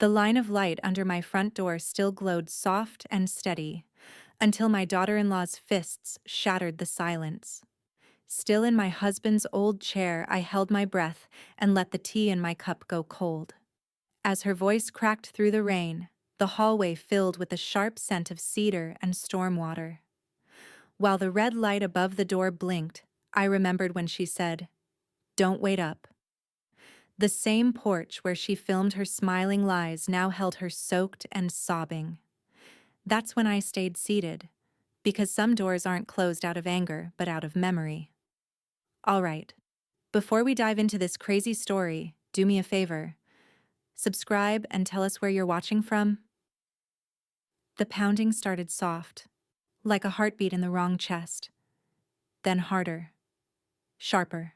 The line of light under my front door still glowed soft and steady, until my daughter-in-law's fists shattered the silence. Still in my husband's old chair, I held my breath and let the tea in my cup go cold. As her voice cracked through the rain, the hallway filled with the sharp scent of cedar and storm water. While the red light above the door blinked, I remembered when she said, "Don't wait up." The same porch where she filmed her smiling lies now held her soaked and sobbing. That's when I stayed seated, because some doors aren't closed out of anger, but out of memory. All right, before we dive into this crazy story, do me a favor. Subscribe and tell us where you're watching from. The pounding started soft, like a heartbeat in the wrong chest, then harder, sharper.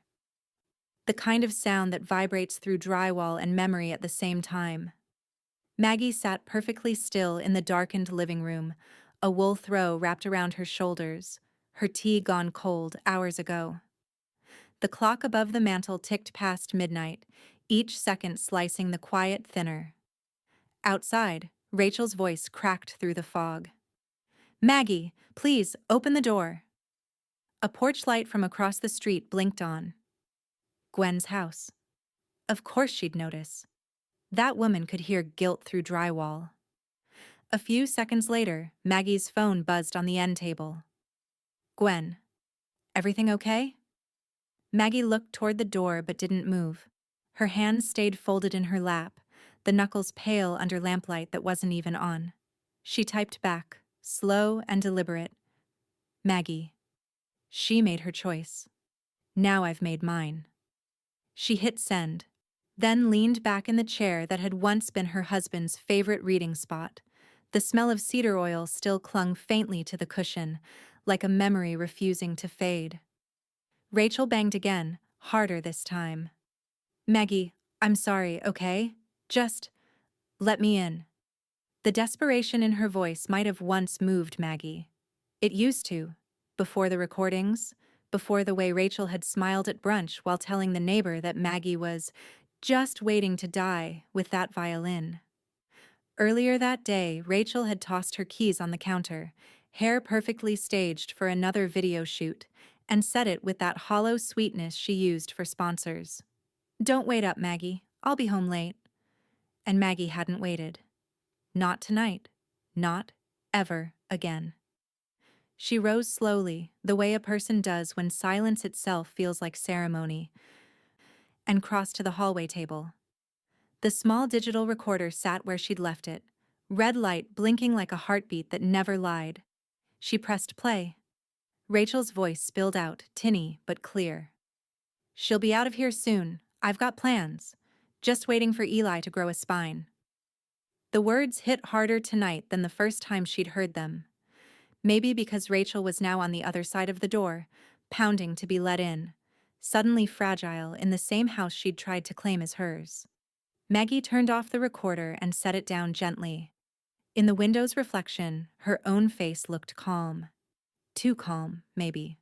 The kind of sound that vibrates through drywall and memory at the same time. Maggie sat perfectly still in the darkened living room, a wool throw wrapped around her shoulders, her tea gone cold hours ago. The clock above the mantel ticked past midnight, each second slicing the quiet thinner. Outside, Rachel's voice cracked through the fog. "Maggie, please, open the door." A porch light from across the street blinked on. Gwen's house. Of course she'd notice. That woman could hear guilt through drywall. A few seconds later, Maggie's phone buzzed on the end table. "Gwen, everything okay?" Maggie looked toward the door but didn't move. Her hands stayed folded in her lap, the knuckles pale under lamplight that wasn't even on. She typed back, slow and deliberate. "Maggie." She made her choice. Now I've made mine. She hit send, then leaned back in the chair that had once been her husband's favorite reading spot. The smell of cedar oil still clung faintly to the cushion, like a memory refusing to fade. Rachel banged again, harder this time. "Maggie, I'm sorry, okay? Just let me in." The desperation in her voice might have once moved Maggie. It used to, before the recordings, before the way Rachel had smiled at brunch while telling the neighbor that Maggie was just waiting to die with that violin. Earlier that day, Rachel had tossed her keys on the counter, hair perfectly staged for another video shoot, and said it with that hollow sweetness she used for sponsors. "Don't wait up, Maggie. I'll be home late." And Maggie hadn't waited. Not tonight. Not ever again. She rose slowly, the way a person does when silence itself feels like ceremony, and crossed to the hallway table. The small digital recorder sat where she'd left it, red light blinking like a heartbeat that never lied. She pressed play. Rachel's voice spilled out, tinny but clear. "She'll be out of here soon. I've got plans. Just waiting for Eli to grow a spine." The words hit harder tonight than the first time she'd heard them. Maybe because Rachel was now on the other side of the door, pounding to be let in, suddenly fragile in the same house she'd tried to claim as hers. Maggie turned off the recorder and set it down gently. In the window's reflection, her own face looked calm. Too calm, maybe.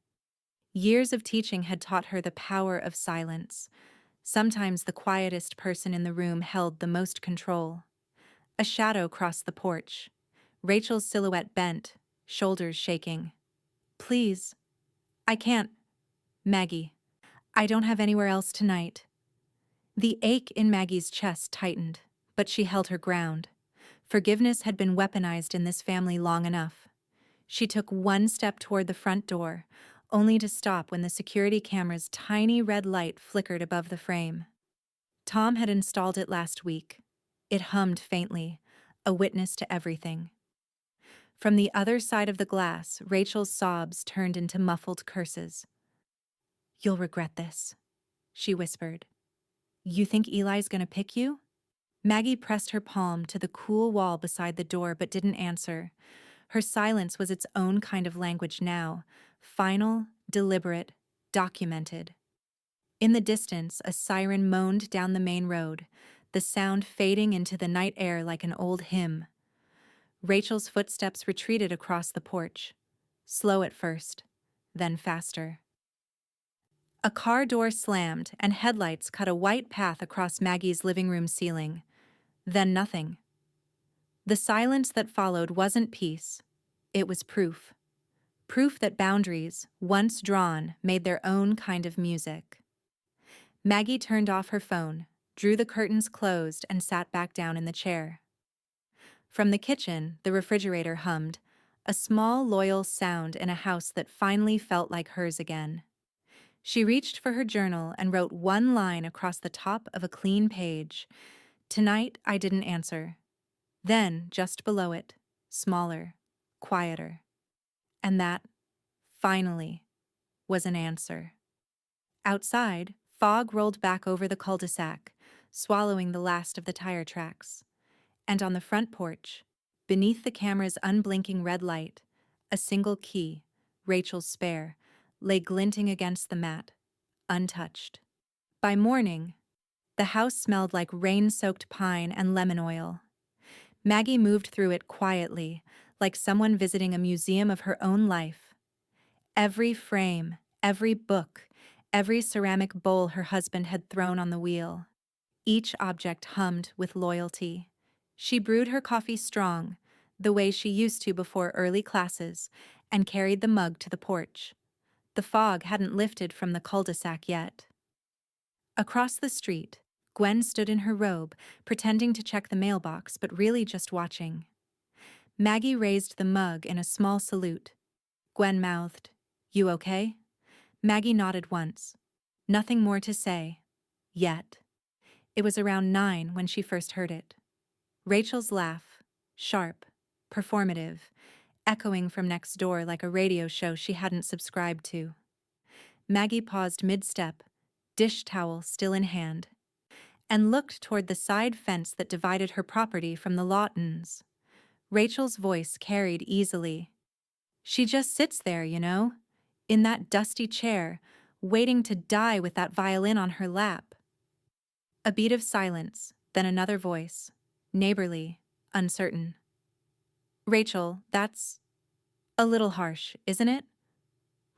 Years of teaching had taught her the power of silence. Sometimes the quietest person in the room held the most control. A shadow crossed the porch. Rachel's silhouette bent, shoulders shaking. "Please. I can't. Maggie. I don't have anywhere else tonight." The ache in Maggie's chest tightened, but she held her ground. Forgiveness had been weaponized in this family long enough. She took one step toward the front door, only to stop when the security camera's tiny red light flickered above the frame. Tom had installed it last week. It hummed faintly, a witness to everything. From the other side of the glass, Rachel's sobs turned into muffled curses. "You'll regret this," she whispered. "You think Eli's gonna pick you?" Maggie pressed her palm to the cool wall beside the door but didn't answer. Her silence was its own kind of language now, final, deliberate, documented. In the distance, a siren moaned down the main road, the sound fading into the night air like an old hymn. Rachel's footsteps retreated across the porch, slow at first, then faster. A car door slammed, and headlights cut a white path across Maggie's living room ceiling. Then nothing. The silence that followed wasn't peace. It was proof. Proof that boundaries, once drawn, made their own kind of music. Maggie turned off her phone, drew the curtains closed, and sat back down in the chair. From the kitchen, the refrigerator hummed, a small, loyal sound in a house that finally felt like hers again. She reached for her journal and wrote one line across the top of a clean page. Tonight, I didn't answer. Then, just below it, smaller, quieter. And that, finally, was an answer. Outside, fog rolled back over the cul-de-sac, swallowing the last of the tire tracks. And on the front porch, beneath the camera's unblinking red light, a single key, Rachel's spare, lay glinting against the mat, untouched. By morning, the house smelled like rain-soaked pine and lemon oil. Maggie moved through it quietly, like someone visiting a museum of her own life. Every frame, every book, every ceramic bowl her husband had thrown on the wheel. Each object hummed with loyalty. She brewed her coffee strong, the way she used to before early classes, and carried the mug to the porch. The fog hadn't lifted from the cul-de-sac yet. Across the street, Gwen stood in her robe, pretending to check the mailbox but really just watching. Maggie raised the mug in a small salute. Gwen mouthed, "You okay?" Maggie nodded once. Nothing more to say. Yet. It was around 9 when she first heard it. Rachel's laugh, sharp, performative, echoing from next door like a radio show she hadn't subscribed to. Maggie paused mid-step, dish towel still in hand, and looked toward the side fence that divided her property from the Lawtons. Rachel's voice carried easily. "She just sits there, you know, in that dusty chair, waiting to die with that violin on her lap." A beat of silence, then another voice, neighborly, uncertain. "Rachel, that's a little harsh, isn't it?"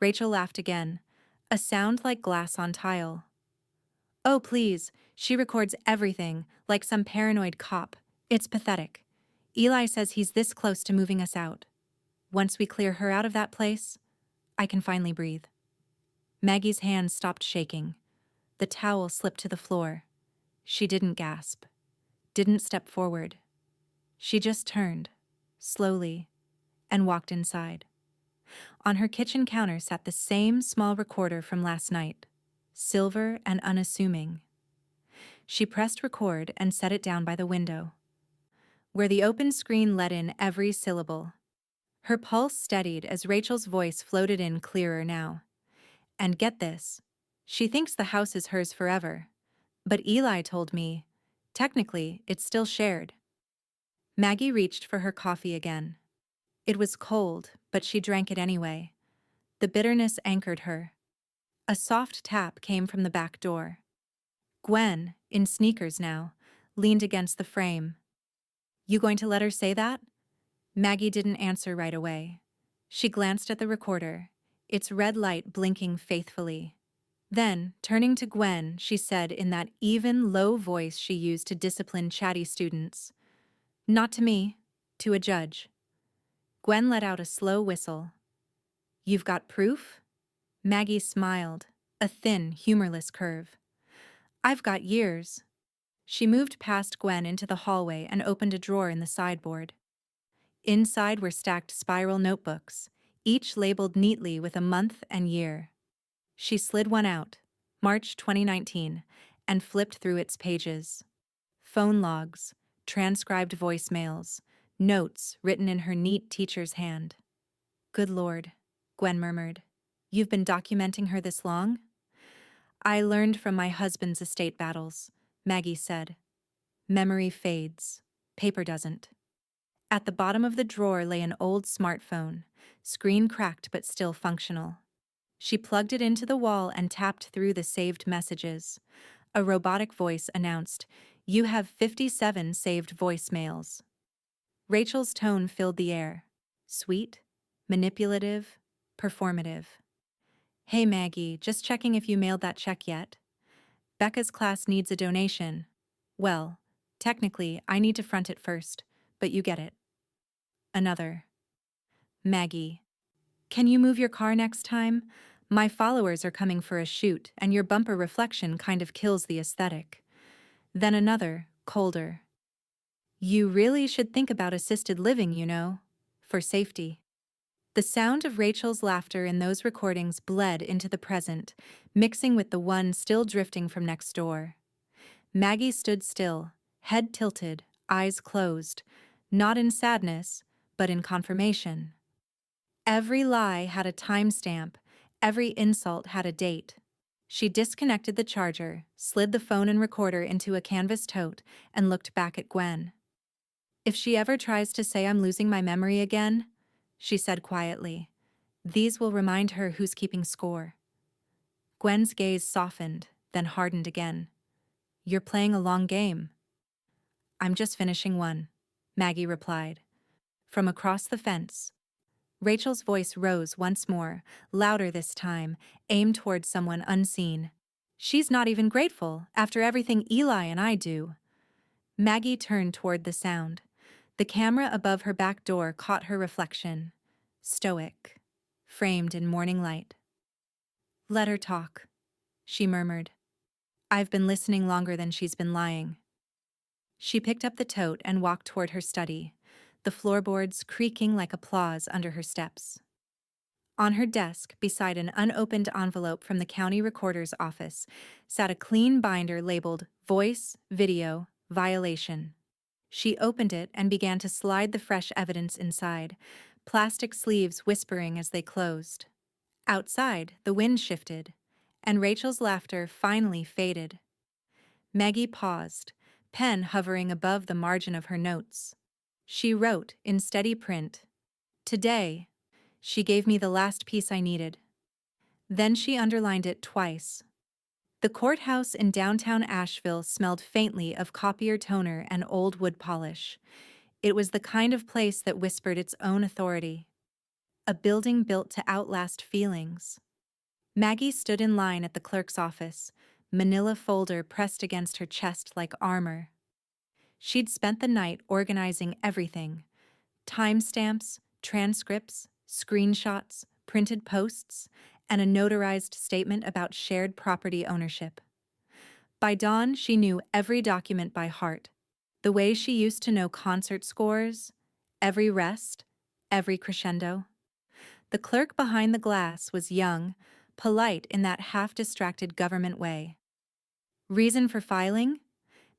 Rachel laughed again, a sound like glass on tile. "Oh, please, she records everything, like some paranoid cop. It's pathetic. Eli says he's this close to moving us out. Once we clear her out of that place, I can finally breathe." Maggie's hand stopped shaking. The towel slipped to the floor. She didn't gasp, didn't step forward. She just turned, slowly, and walked inside. On her kitchen counter sat the same small recorder from last night, silver and unassuming. She pressed record and set it down by the window, where the open screen let in every syllable. Her pulse steadied as Rachel's voice floated in clearer now. "And get this, she thinks the house is hers forever. But Eli told me, technically, it's still shared." Maggie reached for her coffee again. It was cold, but she drank it anyway. The bitterness anchored her. A soft tap came from the back door. Gwen, in sneakers now, leaned against the frame. "You going to let her say that?" Maggie didn't answer right away. She glanced at the recorder, its red light blinking faithfully. Then, turning to Gwen, she said in that even, low voice she used to discipline chatty students, "Not to me, to a judge." Gwen let out a slow whistle. "You've got proof?" Maggie smiled, a thin, humorless curve. "I've got years." She moved past Gwen into the hallway and opened a drawer in the sideboard. Inside were stacked spiral notebooks, each labeled neatly with a month and year. She slid one out, March 2019, and flipped through its pages. Phone logs, transcribed voicemails, notes written in her neat teacher's hand. "Good Lord," Gwen murmured. "You've been documenting her this long?" "I learned from my husband's estate battles," Maggie said. "Memory fades. Paper doesn't." At the bottom of the drawer lay an old smartphone, screen cracked but still functional. She plugged it into the wall and tapped through the saved messages. A robotic voice announced, "You have 57 saved voicemails." Rachel's tone filled the air. Sweet, manipulative, performative. "Hey Maggie, just checking if you mailed that check yet. Becca's class needs a donation. Well, Technically, I need to front it first, but you get it. Another. Maggie. Can you move your car next time? My followers are coming for a shoot, and your bumper reflection kind of kills the aesthetic. Then another, colder. You really should think about assisted living, you know, for safety. The sound of Rachel's laughter in those recordings bled into the present, mixing with the one still drifting from next door. Maggie stood still, head tilted, eyes closed, not in sadness, but in confirmation. Every lie had a timestamp, every insult had a date. She disconnected the charger, slid the phone and recorder into a canvas tote, and looked back at Gwen. If she ever tries to say I'm losing my memory again, she said quietly, these will remind her who's keeping score. Gwen's gaze softened, then hardened again. You're playing a long game. I'm just finishing one, Maggie replied. From across the fence, Rachel's voice rose once more, louder this time, aimed toward someone unseen. She's not even grateful, after everything Eli and I do. Maggie turned toward the sound. The camera above her back door caught her reflection. Stoic, framed in morning light. Let her talk, she murmured. I've been listening longer than she's been lying. She picked up the tote and walked toward her study, the floorboards creaking like applause under her steps. On her desk, beside an unopened envelope from the county recorder's office, sat a clean binder labeled Voice, Video, Violation. She opened it and began to slide the fresh evidence inside, plastic sleeves whispering as they closed. Outside, the wind shifted, and Rachel's laughter finally faded. Maggie paused, pen hovering above the margin of her notes. She wrote in steady print, Today, she gave me the last piece I needed. Then she underlined it twice. The courthouse in downtown Asheville smelled faintly of copier toner and old wood polish. It was the kind of place that whispered its own authority. A building built to outlast feelings. Maggie stood in line at the clerk's office, manila folder pressed against her chest like armor. She'd spent the night organizing everything. Timestamps, transcripts, screenshots, printed posts, and a notarized statement about shared property ownership. By dawn, she knew every document by heart, the way she used to know concert scores, every rest, every crescendo. The clerk behind the glass was young, polite in that half-distracted government way. Reason for filing?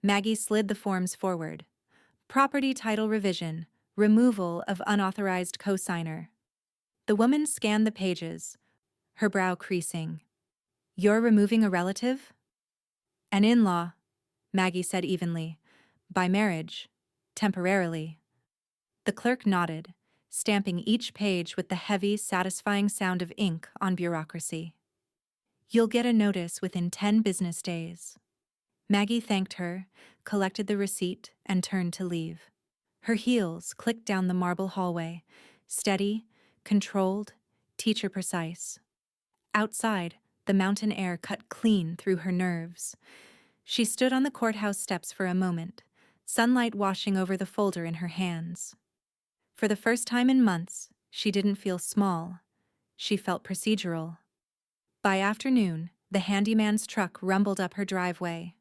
Maggie slid the forms forward. Property title revision, removal of unauthorized cosigner. The woman scanned the pages, her brow creasing. You're removing a relative? An in-law, Maggie said evenly. By marriage. Temporarily. The clerk nodded, stamping each page with the heavy, satisfying sound of ink on bureaucracy. You'll get a notice within 10 business days. Maggie thanked her, collected the receipt, and turned to leave. Her heels clicked down the marble hallway, steady, controlled, teacher-precise. Outside, the mountain air cut clean through her nerves. She stood on the courthouse steps for a moment, sunlight washing over the folder in her hands. For the first time in months, she didn't feel small. She felt procedural. By afternoon, the handyman's truck rumbled up her driveway.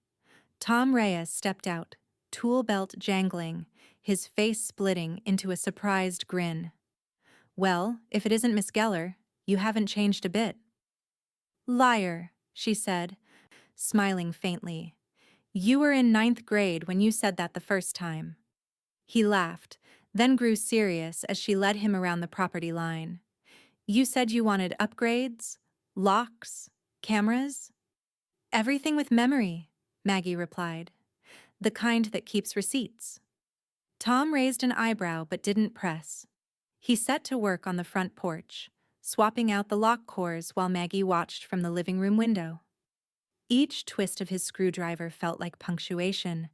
Tom Reyes stepped out, tool belt jangling, his face splitting into a surprised grin. Well, if it isn't Miss Geller, you haven't changed a bit. Liar, she said, smiling faintly. You were in 9th grade when you said that the first time. He laughed, then grew serious as she led him around the property line. You said you wanted upgrades, locks, cameras? Everything with memory, Maggie replied. The kind that keeps receipts. Tom raised an eyebrow but didn't press. He set to work on the front porch, swapping out the lock cores while Maggie watched from the living room window. Each twist of his screwdriver felt like punctuation,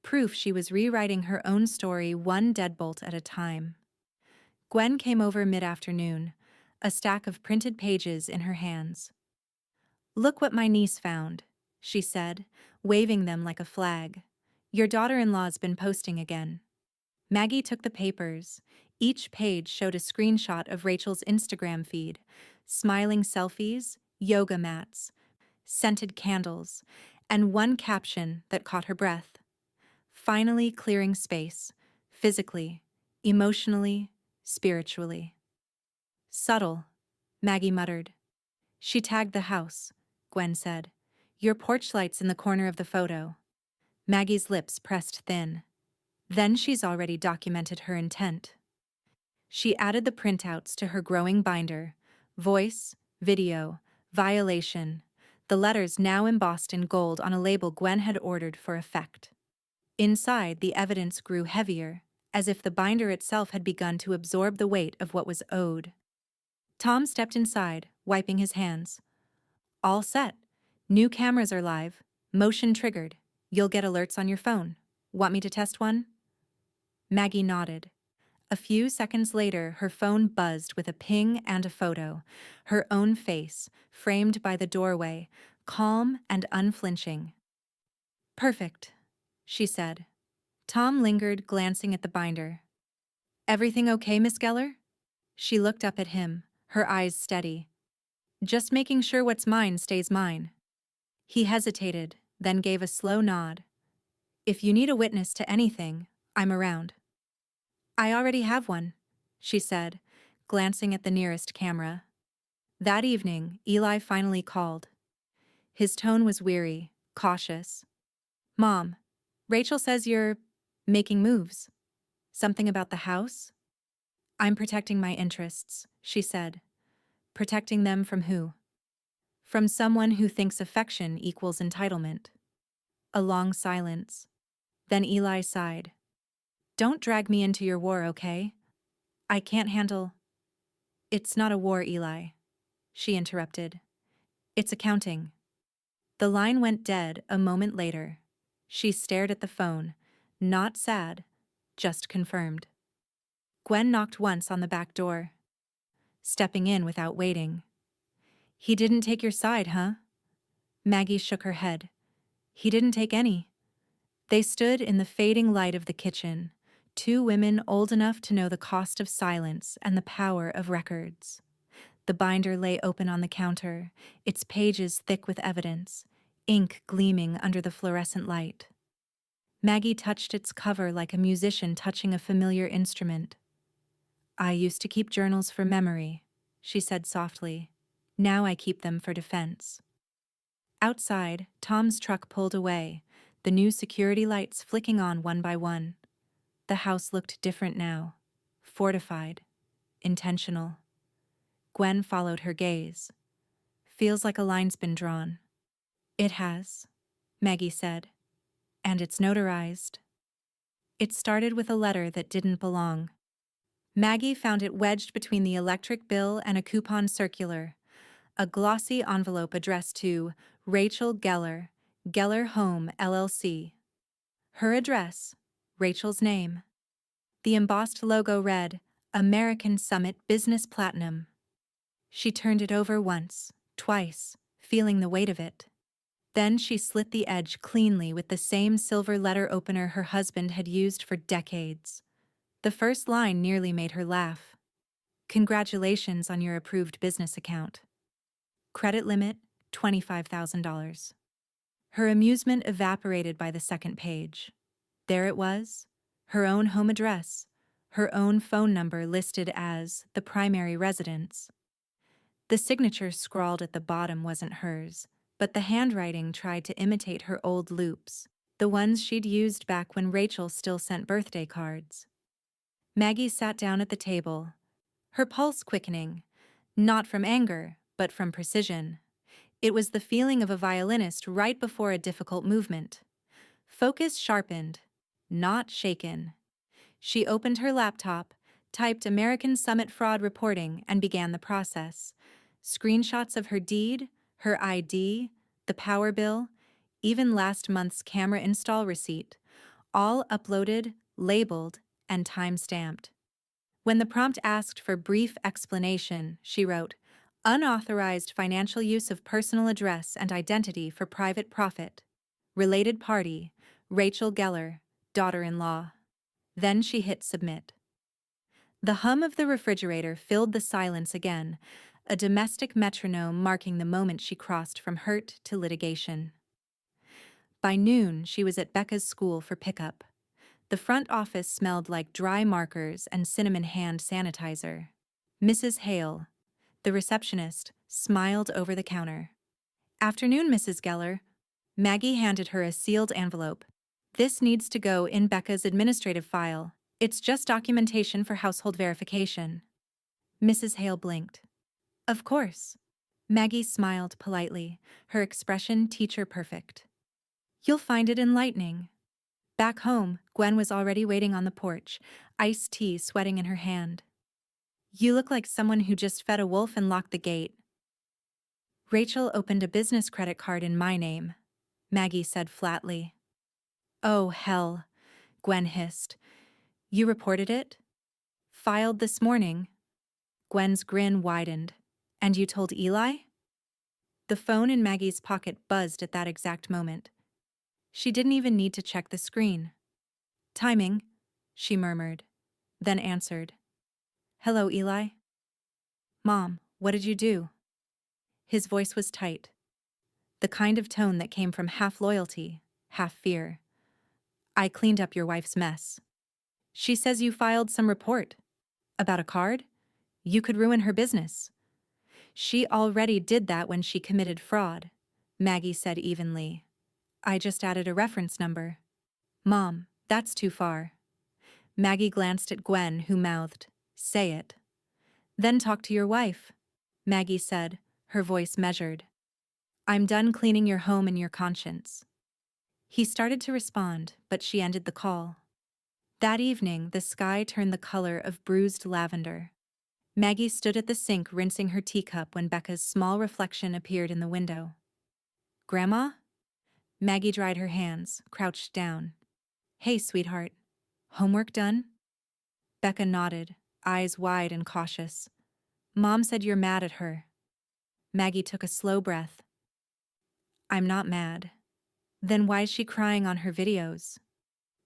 proof she was rewriting her own story one deadbolt at a time. Gwen came over mid-afternoon, a stack of printed pages in her hands. Look what my niece found, she said, waving them like a flag. Your daughter-in-law's been posting again. Maggie took the papers. Each page showed a screenshot of Rachel's Instagram feed, smiling selfies, yoga mats, scented candles, and one caption that caught her breath. Finally clearing space, physically, emotionally, spiritually. Subtle, Maggie muttered. She tagged the house, Gwen said. Your porch light's in the corner of the photo. Maggie's lips pressed thin. Then she's already documented her intent. She added the printouts to her growing binder. Voice, video, violation. The letters now embossed in gold on a label Gwen had ordered for effect. Inside, the evidence grew heavier, as if the binder itself had begun to absorb the weight of what was owed. Tom stepped inside, wiping his hands. All set. New cameras are live. Motion triggered. You'll get alerts on your phone. Want me to test one? Maggie nodded. A few seconds later, her phone buzzed with a ping and a photo. Her own face, framed by the doorway, calm and unflinching. Perfect, she said. Tom lingered, glancing at the binder. Everything okay, Miss Geller? She looked up at him, her eyes steady. Just making sure what's mine stays mine. He hesitated, then gave a slow nod. If you need a witness to anything, I'm around. I already have one, she said, glancing at the nearest camera. That evening, Eli finally called. His tone was weary, cautious. Mom, Rachel says you're making moves. Something about the house? I'm protecting my interests, she said. Protecting them from who? From someone who thinks affection equals entitlement. A long silence. Then Eli sighed. Don't drag me into your war, okay? I can't handle... It's not a war, Eli, she interrupted. It's accounting. The line went dead a moment later. She stared at the phone, not sad, just confirmed. Gwen knocked once on the back door, stepping in without waiting. He didn't take your side, huh? Maggie shook her head. He didn't take any. They stood in the fading light of the kitchen, two women old enough to know the cost of silence and the power of records. The binder lay open on the counter, its pages thick with evidence, ink gleaming under the fluorescent light. Maggie touched its cover like a musician touching a familiar instrument. I used to keep journals for memory, she said softly. Now I keep them for defense. Outside, Tom's truck pulled away, the new security lights flicking on one by one. The house looked different now, fortified, intentional. Gwen followed her gaze. Feels like a line's been drawn. It has, Maggie said. And it's notarized. It started with a letter that didn't belong. Maggie found it wedged between the electric bill and a coupon circular, a glossy envelope addressed to Rachel Geller, Geller Home, LLC. Her address, Rachel's name. The embossed logo read, American Summit Business Platinum. She turned it over once, twice, feeling the weight of it. Then she slit the edge cleanly with the same silver letter opener her husband had used for decades. The first line nearly made her laugh. Congratulations on your approved business account. Credit limit, $25,000. Her amusement evaporated by the second page. There it was, her own home address, her own phone number listed as the primary residence. The signature scrawled at the bottom wasn't hers, but the handwriting tried to imitate her old loops, the ones she'd used back when Rachel still sent birthday cards. Maggie sat down at the table, her pulse quickening, not from anger, but from precision. It was the feeling of a violinist right before a difficult movement. Focus sharpened, not shaken. She opened her laptop, typed American Summit Fraud Reporting, and began the process. Screenshots of her deed, her ID, the power bill, even last month's camera install receipt, all uploaded, labeled, and time-stamped. When the prompt asked for brief explanation, she wrote, unauthorized financial use of personal address and identity for private profit. Related party, Rachel Geller, daughter-in-law. Then she hit submit. The hum of the refrigerator filled the silence again, a domestic metronome marking the moment she crossed from hurt to litigation. By noon, she was at Becca's school for pickup. The front office smelled like dry markers and cinnamon hand sanitizer. Mrs. Hale, the receptionist, smiled over the counter. "Afternoon, Mrs. Geller." Maggie handed her a sealed envelope. "This needs to go in Becca's administrative file. It's just documentation for household verification." Mrs. Hale blinked. "Of course." Maggie smiled politely, her expression teacher-perfect. "You'll find it enlightening." Back home, Gwen was already waiting on the porch, iced tea sweating in her hand. "You look like someone who just fed a wolf and locked the gate." "Rachel opened a business credit card in my name," Maggie said flatly. "Oh, hell," Gwen hissed. "You reported it?" "Filed this morning." Gwen's grin widened. "And you told Eli?" The phone in Maggie's pocket buzzed at that exact moment. She didn't even need to check the screen. "Timing," she murmured, then answered. "Hello, Eli." "Mom, what did you do?" His voice was tight, the kind of tone that came from half loyalty, half fear. "I cleaned up your wife's mess." "She says you filed some report. About a card? You could ruin her business." "She already did that when she committed fraud," Maggie said evenly. "I just added a reference number." "Mom, that's too far." Maggie glanced at Gwen, who mouthed, "Say it." "Then talk to your wife," Maggie said, her voice measured. "I'm done cleaning your home and your conscience." He started to respond, but she ended the call. That evening, the sky turned the color of bruised lavender. Maggie stood at the sink rinsing her teacup when Becca's small reflection appeared in the window. "Grandma?" Maggie dried her hands, crouched down. "Hey, sweetheart. Homework done?" Becca nodded, eyes wide and cautious. "Mom said you're mad at her." Maggie took a slow breath. "I'm not mad." "Then why's she crying on her videos?"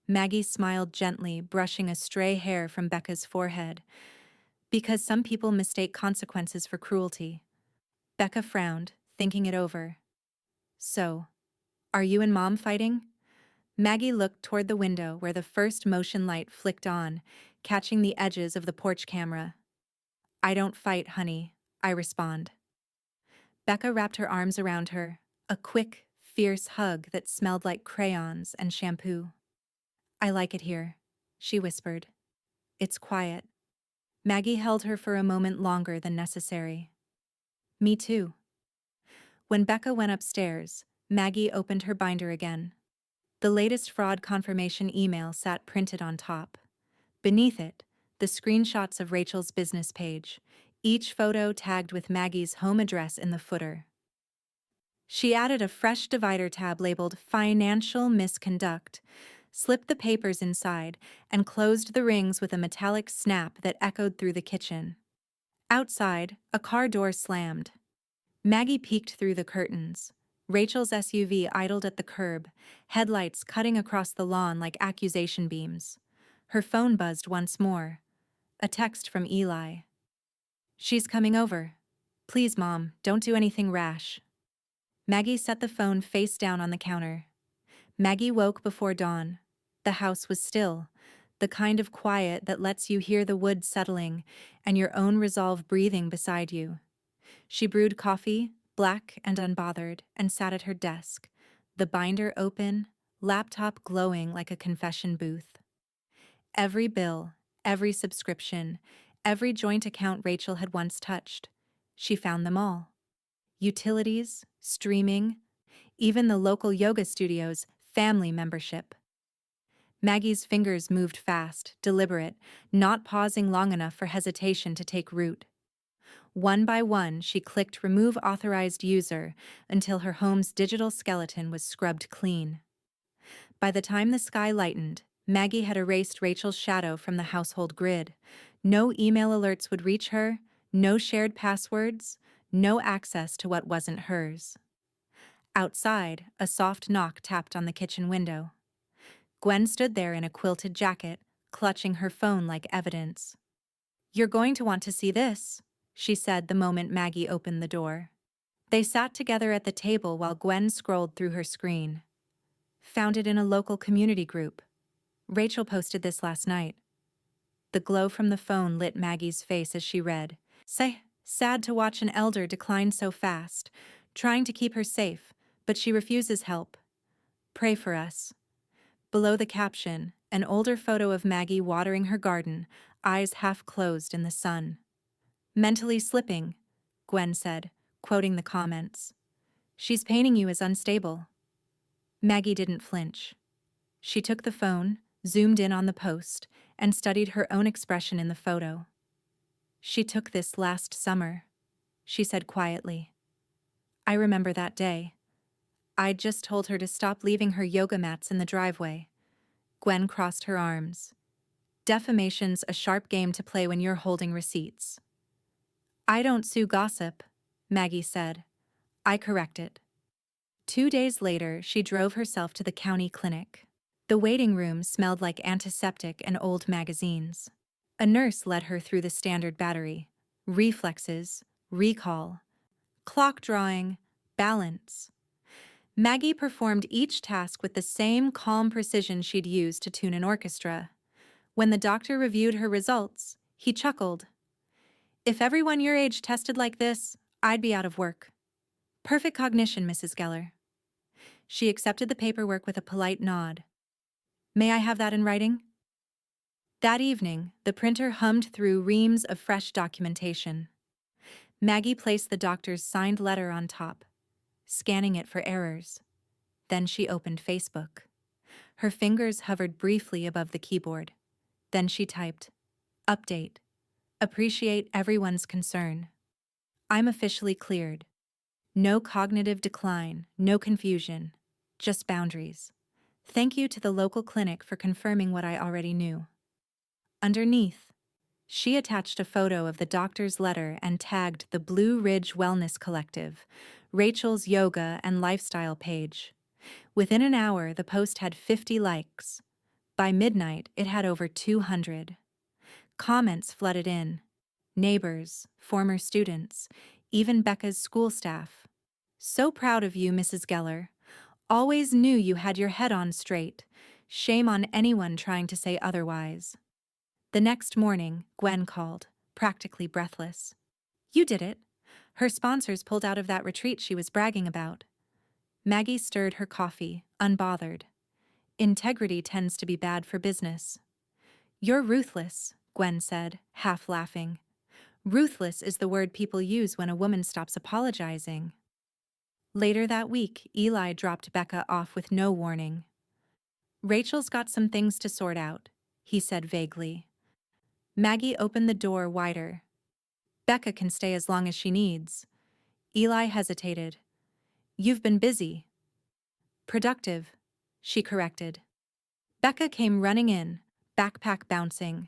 Maggie smiled gently, brushing a stray hair from Becca's forehead. "Because some people mistake consequences for cruelty." Becca frowned, thinking it over. "So, are you and Mom fighting?" Maggie looked toward the window where the first motion light flicked on, catching the edges of the porch camera. "I don't fight, honey," I respond. Becca wrapped her arms around her, a quick, fierce hug that smelled like crayons and shampoo. "I like it here," she whispered. "It's quiet." Maggie held her for a moment longer than necessary. "Me too." When Becca went upstairs, Maggie opened her binder again. The latest fraud confirmation email sat printed on top. Beneath it, the screenshots of Rachel's business page, each photo tagged with Maggie's home address in the footer. She added a fresh divider tab labeled Financial Misconduct, slipped the papers inside, and closed the rings with a metallic snap that echoed through the kitchen. Outside, a car door slammed. Maggie peeked through the curtains. Rachel's SUV idled at the curb, headlights cutting across the lawn like accusation beams. Her phone buzzed once more. A text from Eli. "She's coming over. Please, Mom, don't do anything rash." Maggie set the phone face down on the counter. Maggie woke before dawn. The house was still, the kind of quiet that lets you hear the wood settling and your own resolve breathing beside you. She brewed coffee, black and unbothered, and sat at her desk, the binder open, laptop glowing like a confession booth. Every bill, every subscription, every joint account Rachel had once touched. She found them all. Utilities, streaming, even the local yoga studio's family membership. Maggie's fingers moved fast, deliberate, not pausing long enough for hesitation to take root. One by one, she clicked Remove Authorized User until her home's digital skeleton was scrubbed clean. By the time the sky lightened, Maggie had erased Rachel's shadow from the household grid. No email alerts would reach her, no shared passwords, no access to what wasn't hers. Outside, a soft knock tapped on the kitchen window. Gwen stood there in a quilted jacket, clutching her phone like evidence. "You're going to want to see this," she said the moment Maggie opened the door. They sat together at the table while Gwen scrolled through her screen. "Found it in a local community group. Rachel posted this last night." The glow from the phone lit Maggie's face as she read. Sad to watch an elder decline so fast, trying to keep her safe, but she refuses help. Pray for us." Below the caption, an older photo of Maggie watering her garden, eyes half closed in the sun. "Mentally slipping," Gwen said, quoting the comments. "She's painting you as unstable." Maggie didn't flinch. She took the phone, zoomed in on the post, and studied her own expression in the photo. "She took this last summer," she said quietly. "I remember that day. I'd just told her to stop leaving her yoga mats in the driveway." Gwen crossed her arms. "Defamation's a sharp game to play when you're holding receipts." "I don't sue gossip," Maggie said. "I correct it." 2 days later, she drove herself to the county clinic. The waiting room smelled like antiseptic and old magazines. A nurse led her through the standard battery: reflexes, recall, clock drawing, balance. Maggie performed each task with the same calm precision she'd used to tune an orchestra. When the doctor reviewed her results, he chuckled. "If everyone your age tested like this, I'd be out of work. Perfect cognition, Mrs. Geller." She accepted the paperwork with a polite nod. "May I have that in writing?" That evening, the printer hummed through reams of fresh documentation. Maggie placed the doctor's signed letter on top, scanning it for errors. Then she opened Facebook. Her fingers hovered briefly above the keyboard. Then she typed, "Update. Appreciate everyone's concern. I'm officially cleared. No cognitive decline, no confusion, just boundaries. Thank you to the local clinic for confirming what I already knew." Underneath, she attached a photo of the doctor's letter and tagged the Blue Ridge Wellness Collective, Rachel's yoga and lifestyle page. Within an hour, the post had 50 likes. By midnight, it had over 200. Comments flooded in. Neighbors, former students, even Becca's school staff. "So proud of you, Mrs. Geller. Always knew you had your head on straight. Shame on anyone trying to say otherwise." The next morning, Gwen called, practically breathless. "You did it. Her sponsors pulled out of that retreat she was bragging about." Maggie stirred her coffee, unbothered. "Integrity tends to be bad for business." "You're ruthless," Gwen said, half laughing. "Ruthless is the word people use when a woman stops apologizing." Later that week, Eli dropped Becca off with no warning. "Rachel's got some things to sort out," he said vaguely. Maggie opened the door wider. "Becca can stay as long as she needs." Eli hesitated. "You've been busy." "Productive," she corrected. Becca came running in, backpack bouncing.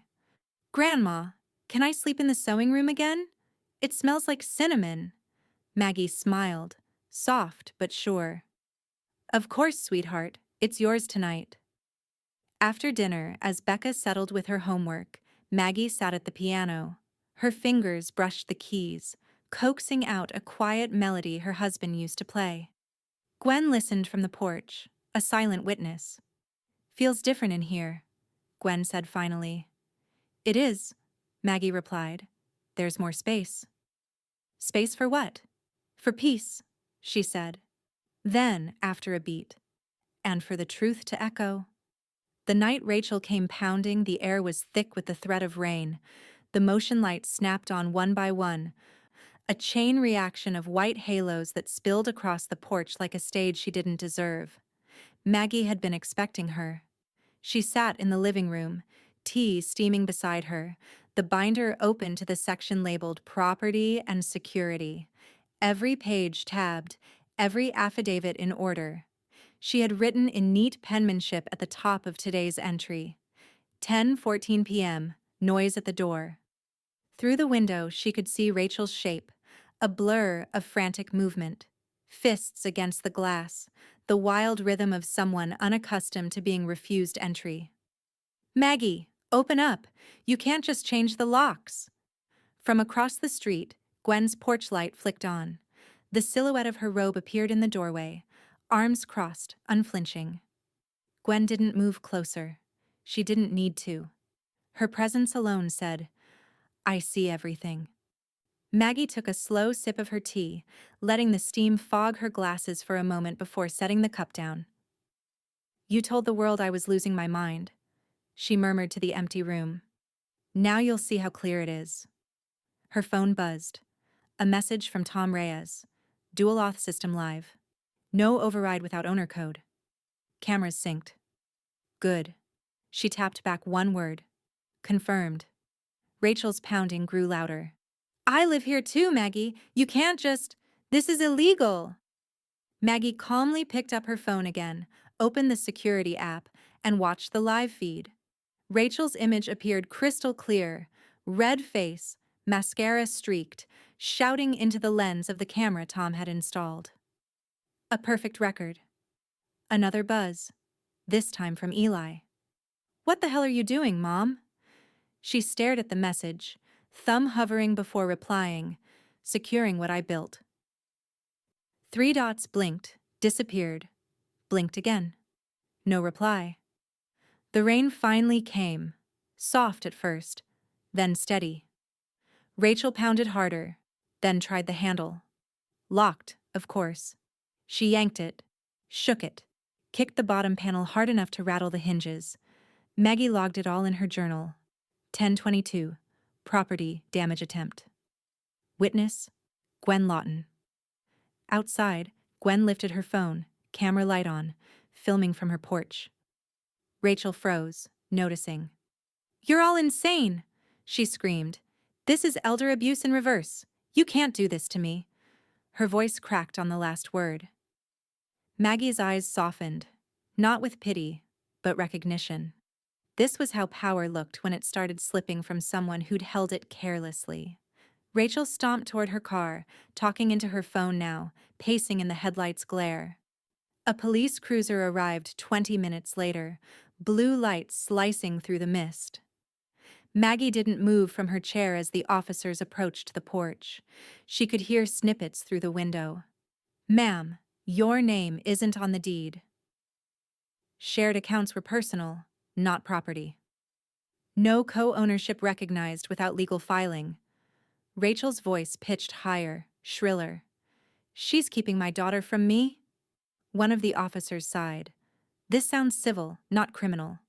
"Grandma, can I sleep in the sewing room again? It smells like cinnamon." Maggie smiled, soft but sure. "Of course, sweetheart, it's yours tonight." After dinner, as Becca settled with her homework, Maggie sat at the piano. Her fingers brushed the keys, coaxing out a quiet melody her husband used to play. Gwen listened from the porch, a silent witness. "Feels different in here," Gwen said finally. "It is," Maggie replied. "There's more space." "Space for what?" "For peace," she said. Then, after a beat, "And for the truth to echo." The night Rachel came pounding, the air was thick with the threat of rain. The motion lights snapped on one by one, a chain reaction of white halos that spilled across the porch like a stage she didn't deserve. Maggie had been expecting her. She sat in the living room, tea steaming beside her, the binder open to the section labeled Property and Security. Every page tabbed, every affidavit in order. She had written in neat penmanship at the top of today's entry. 10:14 p.m., noise at the door. Through the window, she could see Rachel's shape, a blur of frantic movement. Fists against the glass, the wild rhythm of someone unaccustomed to being refused entry. "Maggie, open up! You can't just change the locks!" From across the street, Gwen's porch light flicked on. The silhouette of her robe appeared in the doorway, arms crossed, unflinching. Gwen didn't move closer. She didn't need to. Her presence alone said, "I see everything." Maggie took a slow sip of her tea, letting the steam fog her glasses for a moment before setting the cup down. "You told the world I was losing my mind," she murmured to the empty room. "Now you'll see how clear it is." Her phone buzzed. A message from Tom Reyes. Dual auth system live. No override without owner code. Cameras synced. Good. She tapped back one word. Confirmed. Rachel's pounding grew louder. "I live here too, Maggie. You can't just... This is illegal." Maggie calmly picked up her phone again, opened the security app, and watched the live feed. Rachel's image appeared crystal clear, red face, mascara streaked, shouting into the lens of the camera Tom had installed. A perfect record. Another buzz, this time from Eli. "What the hell are you doing, Mom?" She stared at the message, thumb hovering before replying, "Securing what I built." Three dots blinked, disappeared, blinked again. No reply. The rain finally came, soft at first, then steady. Rachel pounded harder, then tried the handle. Locked, of course. She yanked it, shook it, kicked the bottom panel hard enough to rattle the hinges. Maggie logged it all in her journal. 10/22, property damage attempt. Witness, Gwen Lawton. Outside, Gwen lifted her phone, camera light on, filming from her porch. Rachel froze, noticing. "You're all insane!" she screamed. "This is elder abuse in reverse. You can't do this to me." Her voice cracked on the last word. Maggie's eyes softened, not with pity, but recognition. This was how power looked when it started slipping from someone who'd held it carelessly. Rachel stomped toward her car, talking into her phone now, pacing in the headlights' glare. A police cruiser arrived 20 minutes later, blue lights slicing through the mist. Maggie didn't move from her chair as the officers approached the porch. She could hear snippets through the window. "Ma'am, your name isn't on the deed." Shared accounts were personal, not property. No co-ownership recognized without legal filing. Rachel's voice pitched higher, shriller. "She's keeping my daughter from me?" One of the officers sighed. "This sounds civil, not criminal."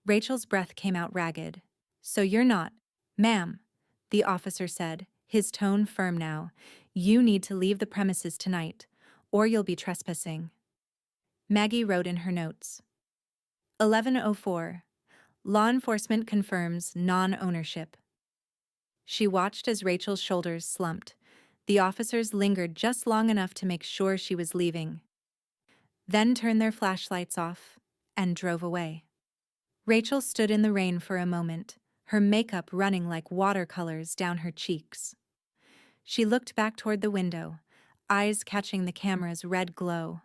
Rachel's breath came out ragged. "So you're not..." "Ma'am," the officer said, his tone firm now, "you need to leave the premises tonight, or you'll be trespassing." Maggie wrote in her notes. 11:04. Law enforcement confirms non-ownership. She watched as Rachel's shoulders slumped. The officers lingered just long enough to make sure she was leaving, then turned their flashlights off and drove away. Rachel stood in the rain for a moment, her makeup running like watercolors down her cheeks. She looked back toward the window, eyes catching the camera's red glow.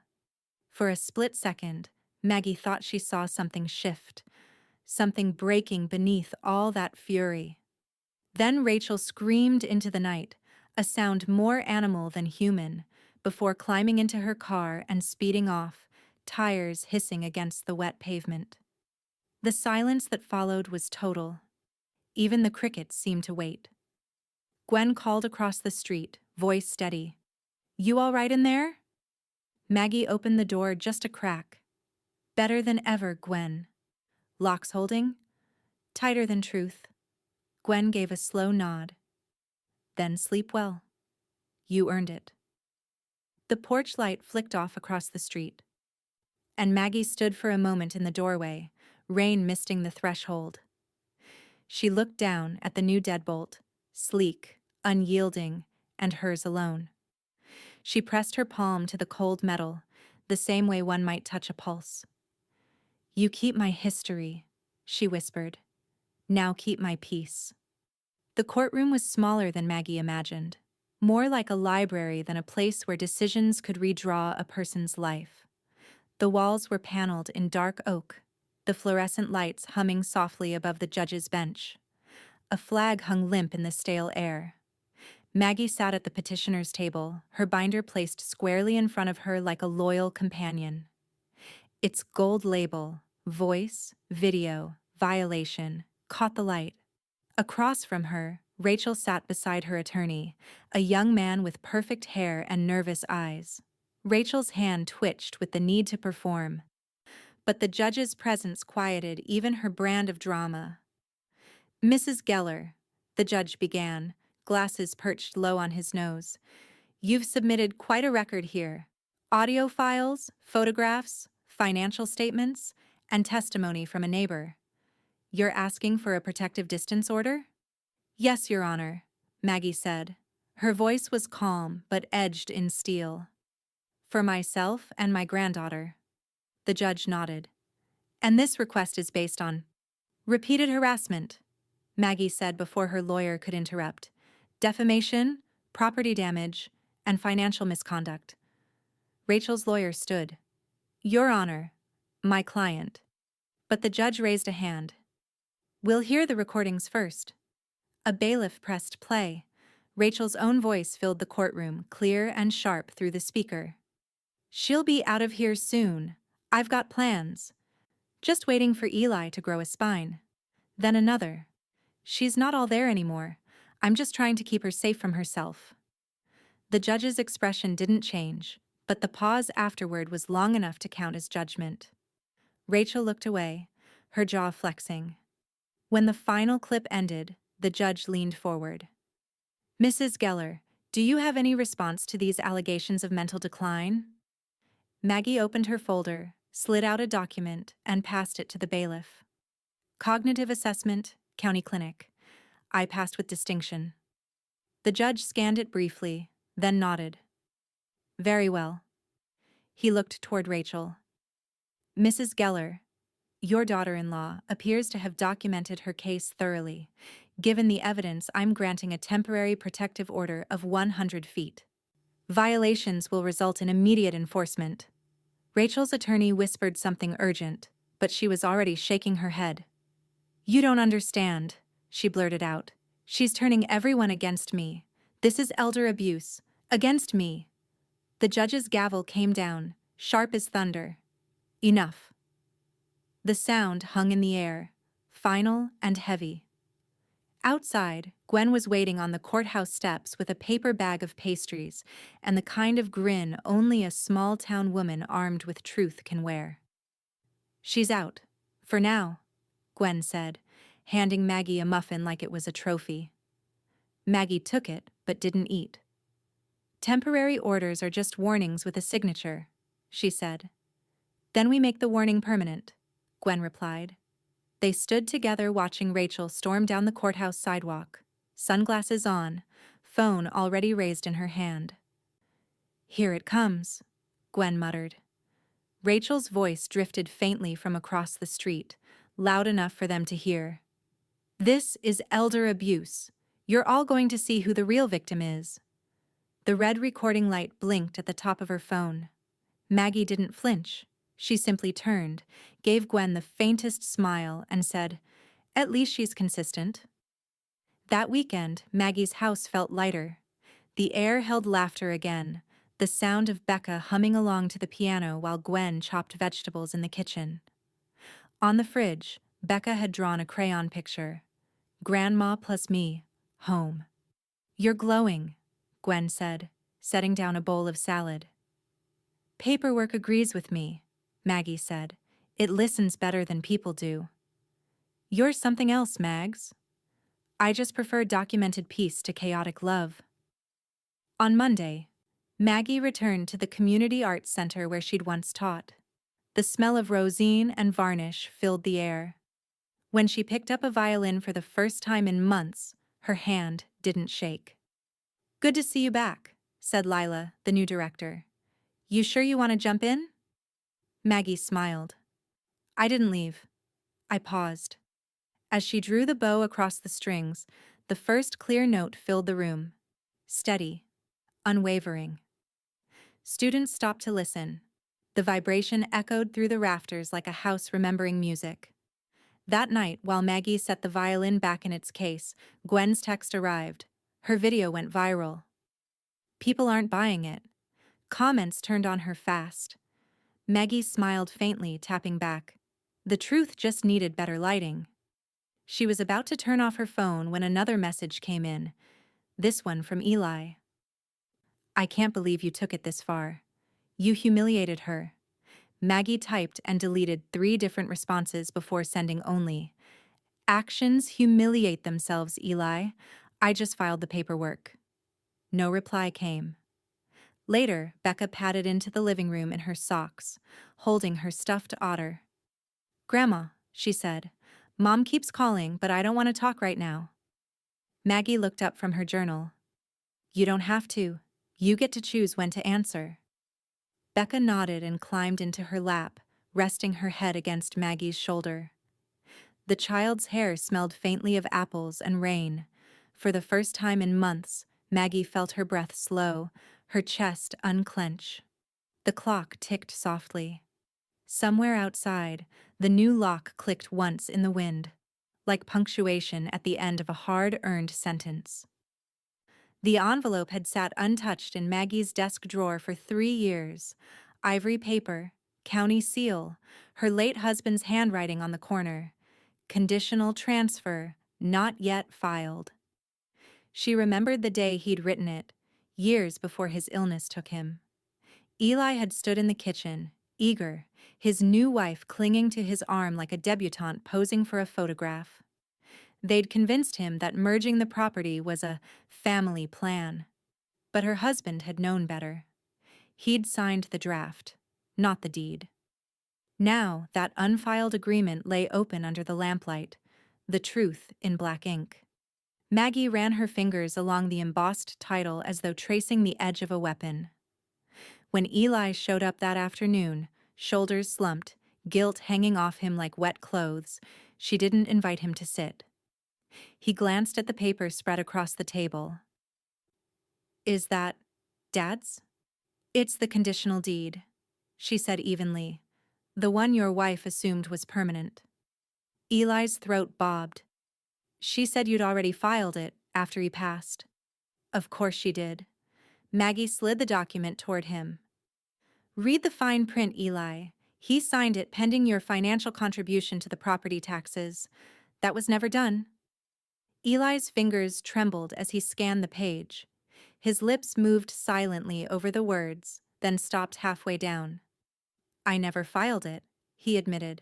For a split second, Maggie thought she saw something shift, something breaking beneath all that fury. Then Rachel screamed into the night, a sound more animal than human, before climbing into her car and speeding off, tires hissing against the wet pavement. The silence that followed was total. Even the crickets seemed to wait. Gwen called across the street, voice steady. "You all right in there?" Maggie opened the door just a crack. "Better than ever, Gwen." "Locks holding?" "Tighter than truth." Gwen gave a slow nod. "Then sleep well. You earned it." The porch light flicked off across the street, and Maggie stood for a moment in the doorway, rain misting the threshold. She looked down at the new deadbolt, sleek, unyielding, and hers alone. She pressed her palm to the cold metal, the same way one might touch a pulse. "You keep my history," she whispered. "Now keep my peace." The courtroom was smaller than Maggie imagined, more like a library than a place where decisions could redraw a person's life. The walls were paneled in dark oak, the fluorescent lights humming softly above the judge's bench. A flag hung limp in the stale air. Maggie sat at the petitioner's table, her binder placed squarely in front of her like a loyal companion. Its gold label, voice, video, violation, caught the light. Across from her, Rachel sat beside her attorney, a young man with perfect hair and nervous eyes. Rachel's hand twitched with the need to perform, but the judge's presence quieted even her brand of drama. "Mrs. Geller," the judge began, glasses perched low on his nose, "you've submitted quite a record here. Audio files, photographs, financial statements, and testimony from a neighbor. You're asking for a protective distance order?" "Yes, Your Honor," Maggie said. Her voice was calm but edged in steel. "For myself and my granddaughter." The judge nodded. "And this request is based on repeated harassment," Maggie said before her lawyer could interrupt. "Defamation, property damage, and financial misconduct." Rachel's lawyer stood. "Your Honor, my client." But the judge raised a hand. "We'll hear the recordings first." A bailiff pressed play. Rachel's own voice filled the courtroom, clear and sharp through the speaker. "She'll be out of here soon. I've got plans. Just waiting for Eli to grow a spine." Then another. "She's not all there anymore. I'm just trying to keep her safe from herself." The judge's expression didn't change, but the pause afterward was long enough to count as judgment. Rachel looked away, her jaw flexing. When the final clip ended, the judge leaned forward. "Mrs. Geller, do you have any response to these allegations of mental decline?" Maggie opened her folder, slid out a document, and passed it to the bailiff. "Cognitive assessment, county clinic. I passed with distinction." The judge scanned it briefly, then nodded. "Very well." He looked toward Rachel. "Mrs. Geller, your daughter-in-law appears to have documented her case thoroughly. Given the evidence, I'm granting a temporary protective order of 100 feet. Violations will result in immediate enforcement." Rachel's attorney whispered something urgent, but she was already shaking her head. "You don't understand," she blurted out. "She's turning everyone against me. This is elder abuse. Against me." The judge's gavel came down, sharp as thunder. "Enough." The sound hung in the air, final and heavy. Outside, Gwen was waiting on the courthouse steps with a paper bag of pastries and the kind of grin only a small-town woman armed with truth can wear. "She's out. For now," Gwen said, handing Maggie a muffin like it was a trophy. Maggie took it, but didn't eat. "Temporary orders are just warnings with a signature," she said. "Then we make the warning permanent," Gwen replied. They stood together watching Rachel storm down the courthouse sidewalk, sunglasses on, phone already raised in her hand. "Here it comes," Gwen muttered. Rachel's voice drifted faintly from across the street, loud enough for them to hear. "This is elder abuse. You're all going to see who the real victim is." The red recording light blinked at the top of her phone. Maggie didn't flinch. She simply turned, gave Gwen the faintest smile, and said, "At least she's consistent." That weekend, Maggie's house felt lighter. The air held laughter again, the sound of Becca humming along to the piano while Gwen chopped vegetables in the kitchen. On the fridge, Becca had drawn a crayon picture. "Grandma plus me, home." "You're glowing," Gwen said, setting down a bowl of salad. "Paperwork agrees with me," Maggie said. "It listens better than people do." "You're something else, Mags." "I just prefer documented peace to chaotic love." On Monday, Maggie returned to the community arts center where she'd once taught. The smell of rosine and varnish filled the air. When she picked up a violin for the first time in months, her hand didn't shake. "Good to see you back," said Lila, the new director. "You sure you want to jump in?" Maggie smiled. "I didn't leave." I paused. As she drew the bow across the strings, the first clear note filled the room. Steady. Unwavering. Students stopped to listen. The vibration echoed through the rafters like a house remembering music. That night, while Maggie set the violin back in its case, Gwen's text arrived. Her video went viral. People aren't buying it. Comments turned on her fast. Maggie smiled faintly, tapping back. The truth just needed better lighting. She was about to turn off her phone when another message came in. This one from Eli. I can't believe you took it this far. You humiliated her. Maggie typed and deleted 3 different responses before sending only. Actions humiliate themselves, Eli. I just filed the paperwork. No reply came. Later, Becca padded into the living room in her socks, holding her stuffed otter. Grandma, she said, Mom keeps calling, but I don't want to talk right now. Maggie looked up from her journal. You don't have to. You get to choose when to answer. Becca nodded and climbed into her lap, resting her head against Maggie's shoulder. The child's hair smelled faintly of apples and rain. For the first time in months, Maggie felt her breath slow, her chest unclench. The clock ticked softly. Somewhere outside, the new lock clicked once in the wind, like punctuation at the end of a hard-earned sentence. The envelope had sat untouched in Maggie's desk drawer for 3 years. Ivory paper, county seal, her late husband's handwriting on the corner. Conditional transfer, not yet filed. She remembered the day he'd written it, years before his illness took him. Eli had stood in the kitchen, eager, his new wife clinging to his arm like a debutante posing for a photograph. They'd convinced him that merging the property was a family plan. But her husband had known better. He'd signed the draft, not the deed. Now, that unfiled agreement lay open under the lamplight, the truth in black ink. Maggie ran her fingers along the embossed title as though tracing the edge of a weapon. When Eli showed up that afternoon, shoulders slumped, guilt hanging off him like wet clothes, she didn't invite him to sit. He glanced at the paper spread across the table. Is that Dad's? It's the conditional deed, she said evenly. The one your wife assumed was permanent. Eli's throat bobbed. She said you'd already filed it after he passed. Of course she did. Maggie slid the document toward him. Read the fine print, Eli. He signed it pending your financial contribution to the property taxes. That was never done. Eli's fingers trembled as he scanned the page. His lips moved silently over the words, then stopped halfway down. I never filed it, he admitted.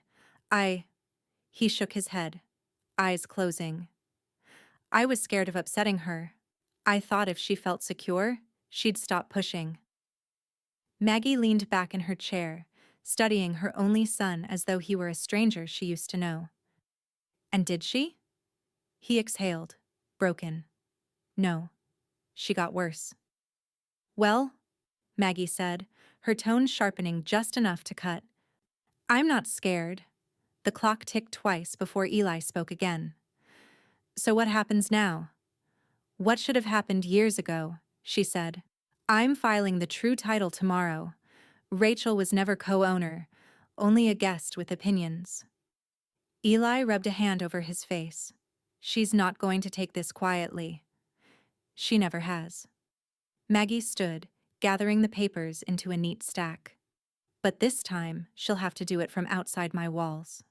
He shook his head, eyes closing. I was scared of upsetting her. I thought if she felt secure, she'd stop pushing. Maggie leaned back in her chair, studying her only son as though he were a stranger she used to know. And did she? He exhaled, broken. No. She got worse. Well, Maggie said, her tone sharpening just enough to cut. I'm not scared. The clock ticked twice before Eli spoke again. So what happens now? What should have happened years ago, she said. I'm filing the true title tomorrow. Rachel was never co-owner, only a guest with opinions. Eli rubbed a hand over his face. She's not going to take this quietly. She never has. Maggie stood, gathering the papers into a neat stack. But this time, she'll have to do it from outside my walls.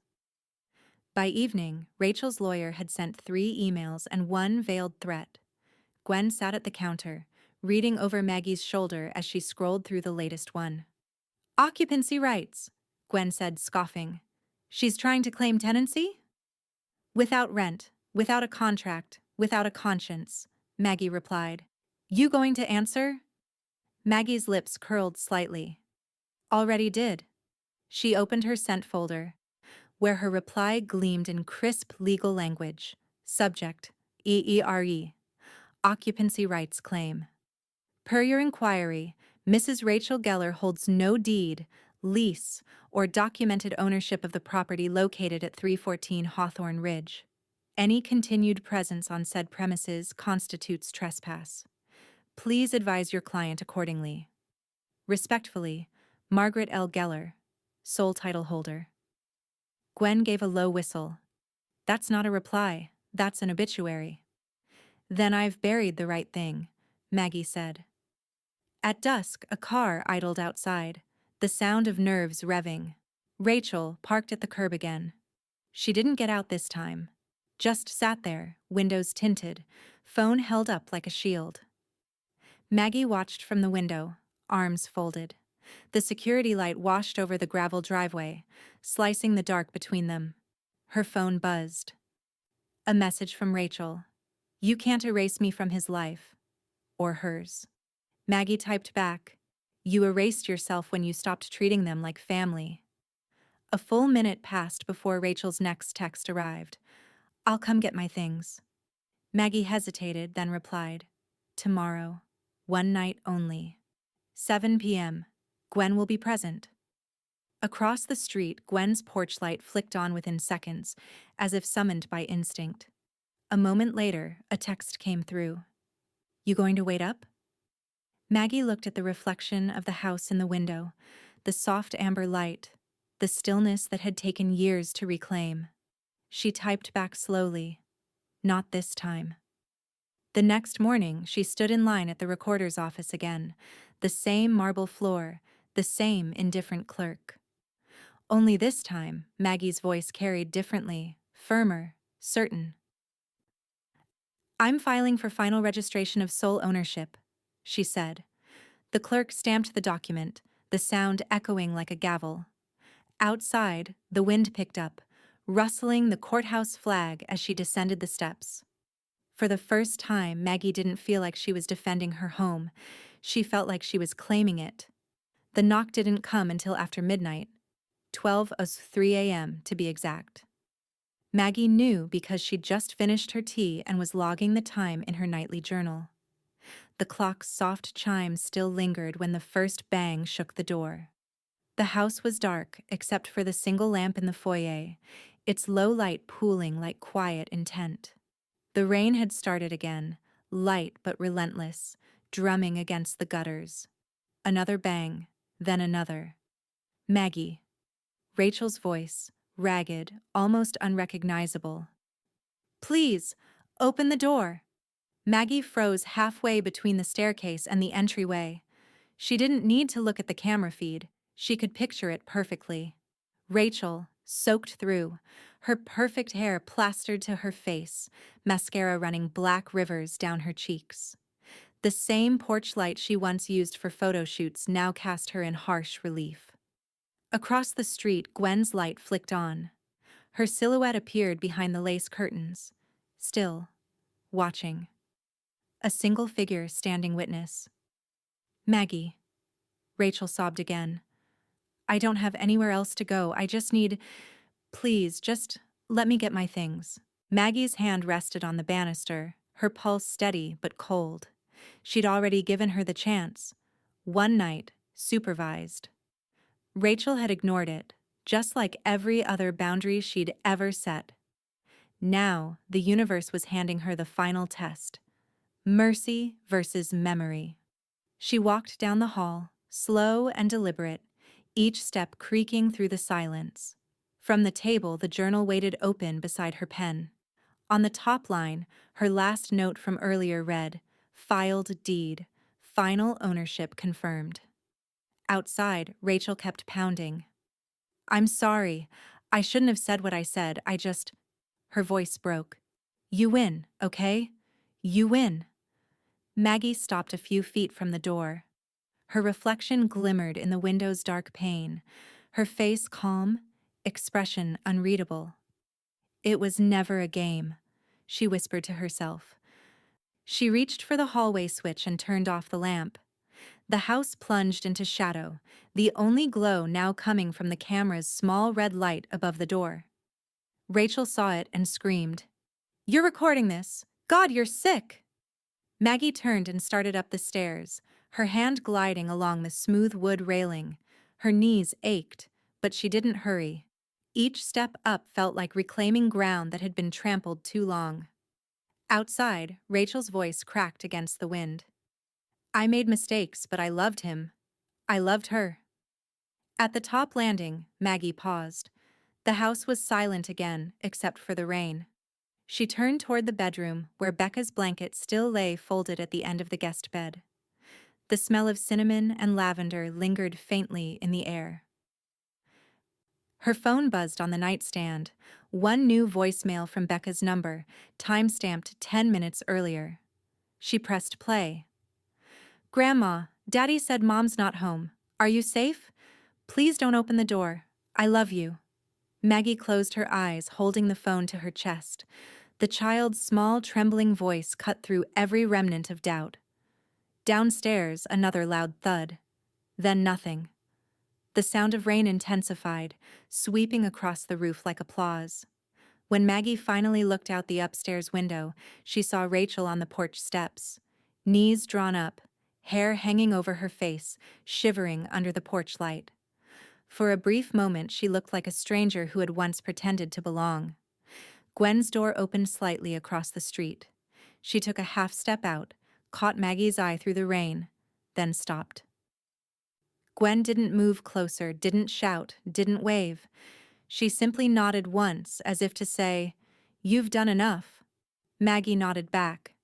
By evening, Rachel's lawyer had sent 3 emails and 1 veiled threat. Gwen sat at the counter, reading over Maggie's shoulder as she scrolled through the latest one. Occupancy rights, Gwen said, scoffing. She's trying to claim tenancy? Without rent, without a contract, without a conscience, Maggie replied. You going to answer? Maggie's lips curled slightly. Already did. She opened her sent folder, where her reply gleamed in crisp legal language. Subject, EERE. Occupancy rights claim. Per your inquiry, Mrs. Rachel Geller holds no deed, lease, or documented ownership of the property located at 314 Hawthorne Ridge. Any continued presence on said premises constitutes trespass. Please advise your client accordingly. Respectfully, Margaret L. Geller, sole title holder. Gwen gave a low whistle. That's not a reply, that's an obituary. Then I've buried the right thing, Maggie said. At dusk, a car idled outside, the sound of nerves revving. Rachel parked at the curb again. She didn't get out this time. Just sat there, windows tinted, phone held up like a shield. Maggie watched from the window, arms folded. The security light washed over the gravel driveway, slicing the dark between them. Her phone buzzed. A message from Rachel. You can't erase me from his life. Or hers. Maggie typed back. You erased yourself when you stopped treating them like family. A full minute passed before Rachel's next text arrived. I'll come get my things. Maggie hesitated, then replied. Tomorrow. One night only. 7 p.m. Gwen will be present. Across the street, Gwen's porch light flicked on within seconds, as if summoned by instinct. A moment later, a text came through. You going to wait up? Maggie looked at the reflection of the house in the window, the soft amber light, the stillness that had taken years to reclaim. She typed back slowly. Not this time. The next morning, she stood in line at the recorder's office again, the same marble floor, the same indifferent clerk. Only this time, Maggie's voice carried differently, firmer, certain. I'm filing for final registration of sole ownership, she said. The clerk stamped the document, the sound echoing like a gavel. Outside, the wind picked up, rustling the courthouse flag as she descended the steps. For the first time, Maggie didn't feel like she was defending her home. She felt like she was claiming it. The knock didn't come until after midnight, 12:03 a.m. to be exact. Maggie knew because she'd just finished her tea and was logging the time in her nightly journal. The clock's soft chime still lingered when the first bang shook the door. The house was dark except for the single lamp in the foyer, its low light pooling like quiet intent. The rain had started again, light but relentless, drumming against the gutters. Another bang, then another. Maggie. Rachel's voice, ragged, almost unrecognizable. Please, open the door. Maggie froze halfway between the staircase and the entryway. She didn't need to look at the camera feed. She could picture it perfectly. Rachel, soaked through, her perfect hair plastered to her face, mascara running black rivers down her cheeks. The same porch light she once used for photo shoots now cast her in harsh relief. Across the street, Gwen's light flicked on. Her silhouette appeared behind the lace curtains, still, watching. A single figure standing witness. Maggie. Rachel sobbed again. I don't have anywhere else to go. I just need... Please, just let me get my things. Maggie's hand rested on the banister, her pulse steady but cold. She'd already given her the chance. One night, supervised. Rachel had ignored it, just like every other boundary she'd ever set. Now, the universe was handing her the final test. Mercy versus memory. She walked down the hall, slow and deliberate, each step creaking through the silence. From the table, the journal waited open beside her pen. On the top line, her last note from earlier read, Filed deed. Final ownership confirmed. Outside, Rachel kept pounding. I'm sorry. I shouldn't have said what I said. Her voice broke. You win, okay? You win. Maggie stopped a few feet from the door. Her reflection glimmered in the window's dark pane, her face calm, expression unreadable. It was never a game, she whispered to herself. She reached for the hallway switch and turned off the lamp. The house plunged into shadow, the only glow now coming from the camera's small red light above the door. Rachel saw it and screamed, You're recording this! God, you're sick! Maggie turned and started up the stairs, her hand gliding along the smooth wood railing. Her knees ached, but she didn't hurry. Each step up felt like reclaiming ground that had been trampled too long. Outside, Rachel's voice cracked against the wind. I made mistakes, but I loved him. I loved her. At the top landing, Maggie paused. The house was silent again, except for the rain. She turned toward the bedroom, where Becca's blanket still lay folded at the end of the guest bed. The smell of cinnamon and lavender lingered faintly in the air. Her phone buzzed on the nightstand. One new voicemail from Becca's number, time-stamped 10 minutes earlier. She pressed play. "Grandma, Daddy said Mom's not home. Are you safe? Please don't open the door. I love you." Maggie closed her eyes, holding the phone to her chest. The child's small, trembling voice cut through every remnant of doubt. Downstairs, another loud thud. Then nothing. The sound of rain intensified, sweeping across the roof like applause. When Maggie finally looked out the upstairs window, she saw Rachel on the porch steps, knees drawn up, hair hanging over her face, shivering under the porch light. For a brief moment, she looked like a stranger who had once pretended to belong. Gwen's door opened slightly across the street. She took a half step out, caught Maggie's eye through the rain, then stopped. Gwen didn't move closer, didn't shout, didn't wave. She simply nodded once, as if to say, "You've done enough." Maggie nodded back.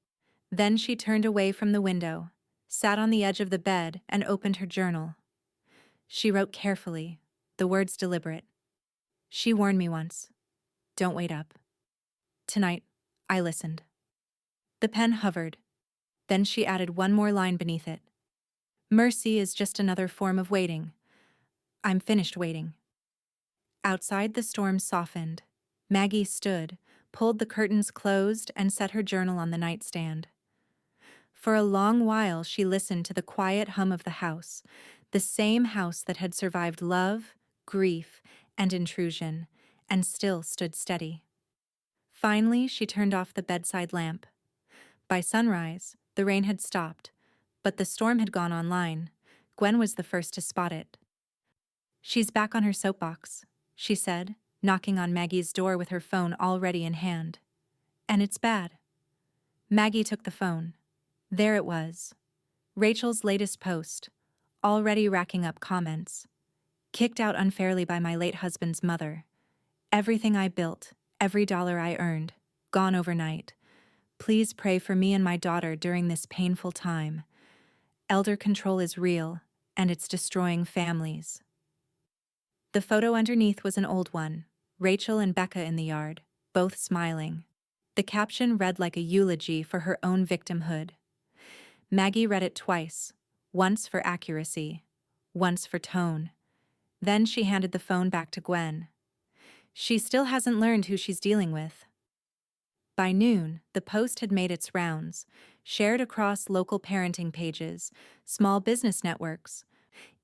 Then she turned away from the window, sat on the edge of the bed, and opened her journal. She wrote carefully, the words deliberate. "She warned me once. Don't wait up. Tonight, I listened." The pen hovered. Then she added one more line beneath it. "Mercy is just another form of waiting. I'm finished waiting." Outside, the storm softened. Maggie stood, pulled the curtains closed, and set her journal on the nightstand. For a long while, she listened to the quiet hum of the house, the same house that had survived love, grief, and intrusion, and still stood steady. Finally, she turned off the bedside lamp. By sunrise, the rain had stopped, but the storm had gone online. Gwen was the first to spot it. "She's back on her soapbox," she said, knocking on Maggie's door with her phone already in hand. "And it's bad." Maggie took the phone. There it was. Rachel's latest post, already racking up comments. "Kicked out unfairly by my late husband's mother. Everything I built, every dollar I earned, gone overnight. Please pray for me and my daughter during this painful time. Elder control is real, and it's destroying families." The photo underneath was an old one, Rachel and Becca in the yard, both smiling. The caption read like a eulogy for her own victimhood. Maggie read it twice, once for accuracy, once for tone. Then she handed the phone back to Gwen. She still hasn't learned who she's dealing with. By noon, the post had made its rounds, shared across local parenting pages, small business networks,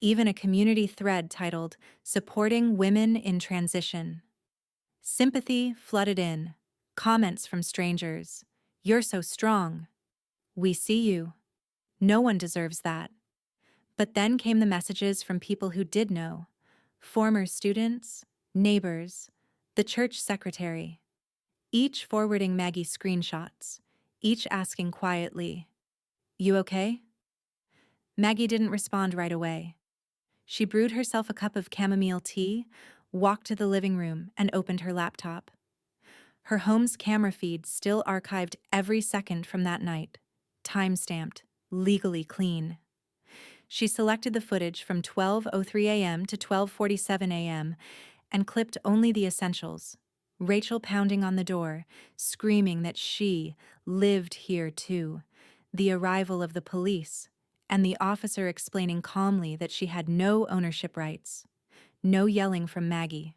even a community thread titled "Supporting Women in Transition." Sympathy flooded in, comments from strangers. "You're so strong. We see you. No one deserves that." But then came the messages from people who did know: former students, neighbors, the church secretary. Each forwarding Maggie screenshots, each asking quietly, "You okay?" Maggie didn't respond right away. She brewed herself a cup of chamomile tea, walked to the living room, and opened her laptop. Her home's camera feed still archived every second from that night, time-stamped, legally clean. She selected the footage from 12:03 a.m. to 12:47 a.m. and clipped only the essentials. Rachel pounding on the door, screaming that she lived here too. The arrival of the police, and the officer explaining calmly that she had no ownership rights. No yelling from Maggie.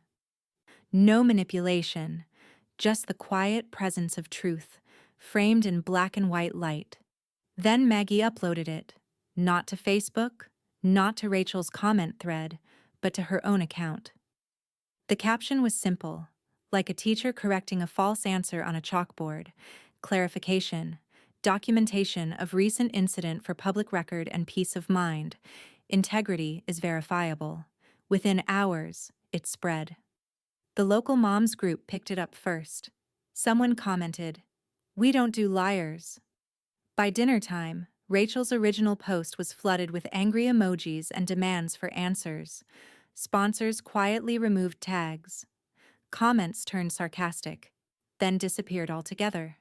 No manipulation, just the quiet presence of truth, framed in black and white light. Then Maggie uploaded it, not to Facebook, not to Rachel's comment thread, but to her own account. The caption was simple, like a teacher correcting a false answer on a chalkboard: clarification, documentation of recent incident for public record and peace of mind. Integrity is verifiable. Within hours, it spread. The local moms group picked it up first. Someone commented, "We don't do liars." By dinner time, Rachel's original post was flooded with angry emojis and demands for answers. Sponsors quietly removed tags. Comments turned sarcastic, then disappeared altogether.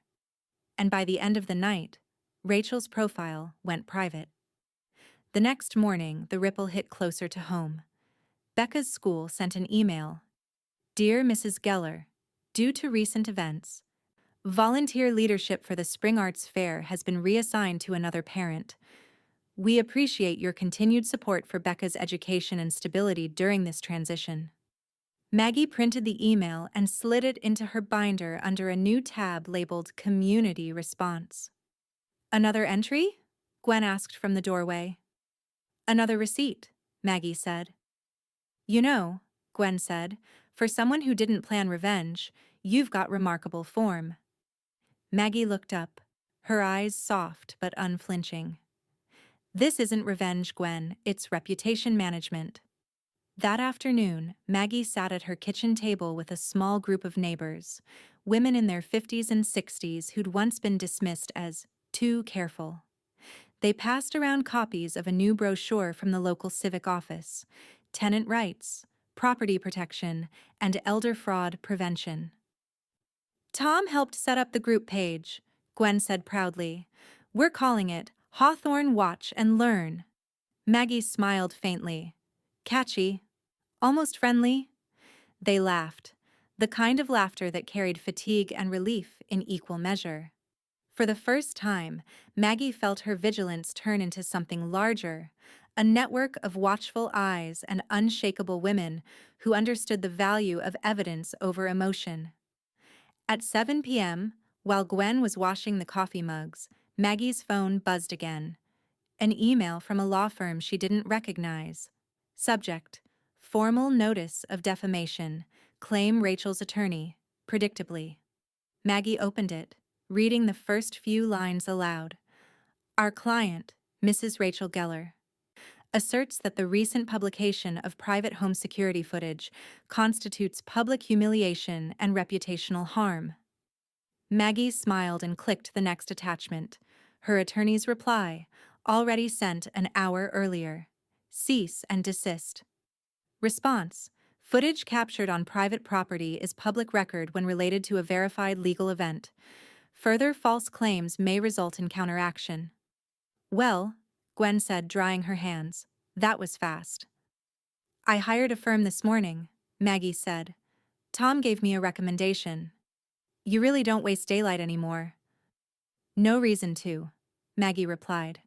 And by the end of the night, Rachel's profile went private. The next morning, the ripple hit closer to home. Becca's school sent an email. Dear Mrs. Geller, due to recent events, volunteer leadership for the Spring Arts Fair has been reassigned to another parent. We appreciate your continued support for Becca's education and stability during this transition. Maggie printed the email and slid it into her binder under a new tab labeled Community Response. Another entry? Gwen asked from the doorway. Another receipt, Maggie said. You know, Gwen said, for someone who didn't plan revenge, you've got remarkable form. Maggie looked up, her eyes soft but unflinching. This isn't revenge, Gwen, it's reputation management. That afternoon, Maggie sat at her kitchen table with a small group of neighbors, women in their 50s and 60s who'd once been dismissed as too careful. They passed around copies of a new brochure from the local civic office: tenant rights, property protection, and elder fraud prevention. Tom helped set up the group page, Gwen said proudly. We're calling it Hawthorne Watch and Learn. Maggie smiled faintly. Catchy. Almost friendly. They laughed, the kind of laughter that carried fatigue and relief in equal measure. For the first time, Maggie felt her vigilance turn into something larger, a network of watchful eyes and unshakable women who understood the value of evidence over emotion. At 7 p.m., while Gwen was washing the coffee mugs, Maggie's phone buzzed again. An email from a law firm she didn't recognize. Subject: Formal notice of defamation. Claim Rachel's attorney. Predictably. Maggie opened it, reading the first few lines aloud. Our client, Mrs. Rachel Geller, asserts that the recent publication of private home security footage constitutes public humiliation and reputational harm. Maggie smiled and clicked the next attachment. Her attorney's reply, already sent an hour earlier. Cease and desist. Response: Footage captured on private property is public record when related to a verified legal event. Further false claims may result in counteraction. Well, Gwen said, drying her hands. That was fast. I hired a firm this morning, Maggie said. Tom gave me a recommendation. You really don't waste daylight anymore. No reason to, Maggie replied.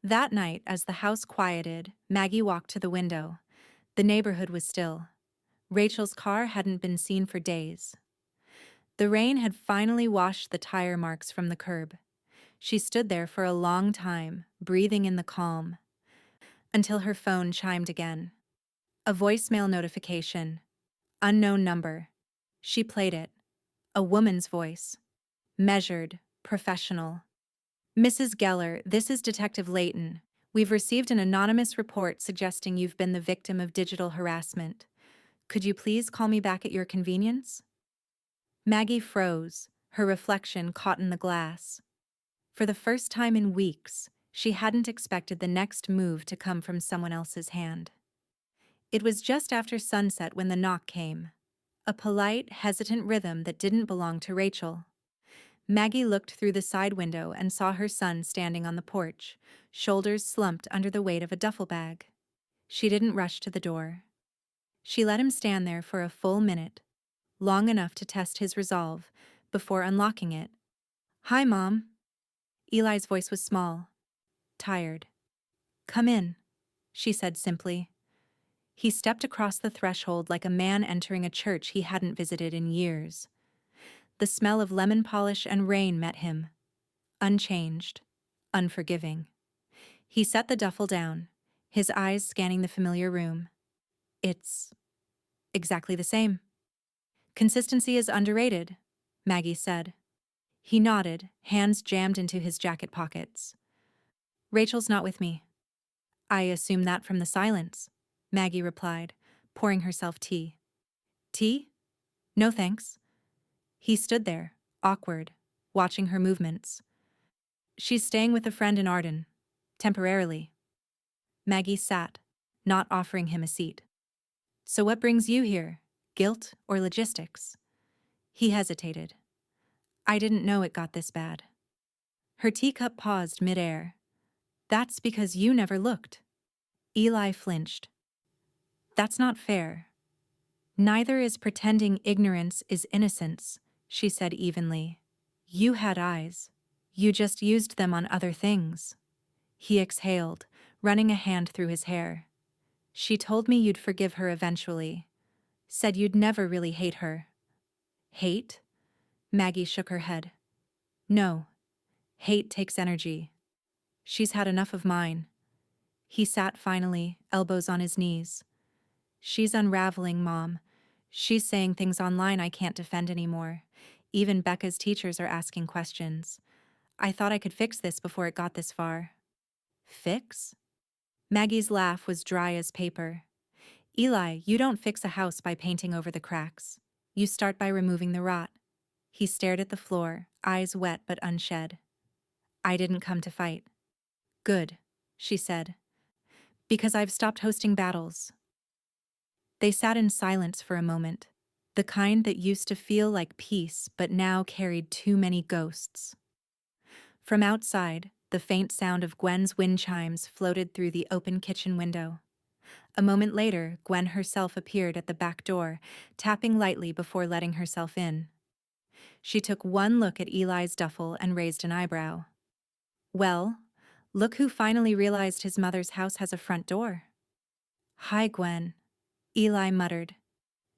That night, as the house quieted, Maggie walked to the window. The neighborhood was still. Rachel's car hadn't been seen for days. The rain had finally washed the tire marks from the curb. She stood there for a long time, breathing in the calm, until her phone chimed again. A voicemail notification. Unknown number. She played it. A woman's voice. Measured, professional. Mrs. Geller, this is Detective Layton. We've received an anonymous report suggesting you've been the victim of digital harassment. Could you please call me back at your convenience? Maggie froze, her reflection caught in the glass. For the first time in weeks, she hadn't expected the next move to come from someone else's hand. It was just after sunset when the knock came. A polite, hesitant rhythm that didn't belong to Rachel. Maggie looked through the side window and saw her son standing on the porch, shoulders slumped under the weight of a duffel bag. She didn't rush to the door. She let him stand there for a full minute, long enough to test his resolve, before unlocking it. Hi, Mom. Eli's voice was small, tired. Come in, she said simply. He stepped across the threshold like a man entering a church he hadn't visited in years. The smell of lemon polish and rain met him, unchanged, unforgiving. He set the duffel down, his eyes scanning the familiar room. It's exactly the same. Consistency is underrated, Maggie said. He nodded, hands jammed into his jacket pockets. Rachel's not with me. I assume that from the silence, Maggie replied, pouring herself tea. Tea? No thanks. He stood there, awkward, watching her movements. She's staying with a friend in Arden, temporarily. Maggie sat, not offering him a seat. So what brings you here? Guilt or logistics? He hesitated. I didn't know it got this bad. Her teacup paused midair. That's because you never looked. Eli flinched. That's not fair. Neither is pretending ignorance is innocence, she said evenly. You had eyes. You just used them on other things. He exhaled, running a hand through his hair. She told me you'd forgive her eventually. Said you'd never really hate her. Hate? Maggie shook her head. No. Hate takes energy. She's had enough of mine. He sat finally, elbows on his knees. She's unraveling, Mom. She's saying things online I can't defend anymore. Even Becca's teachers are asking questions. I thought I could fix this before it got this far. Fix? Maggie's laugh was dry as paper. Eli, you don't fix a house by painting over the cracks. You start by removing the rot. He stared at the floor, eyes wet but unshed. I didn't come to fight. Good, she said. Because I've stopped hosting battles. They sat in silence for a moment, the kind that used to feel like peace but now carried too many ghosts. From outside, the faint sound of Gwen's wind chimes floated through the open kitchen window. A moment later, Gwen herself appeared at the back door, tapping lightly before letting herself in. She took one look at Eli's duffel and raised an eyebrow. Well, look who finally realized his mother's house has a front door. Hi, Gwen, Eli muttered.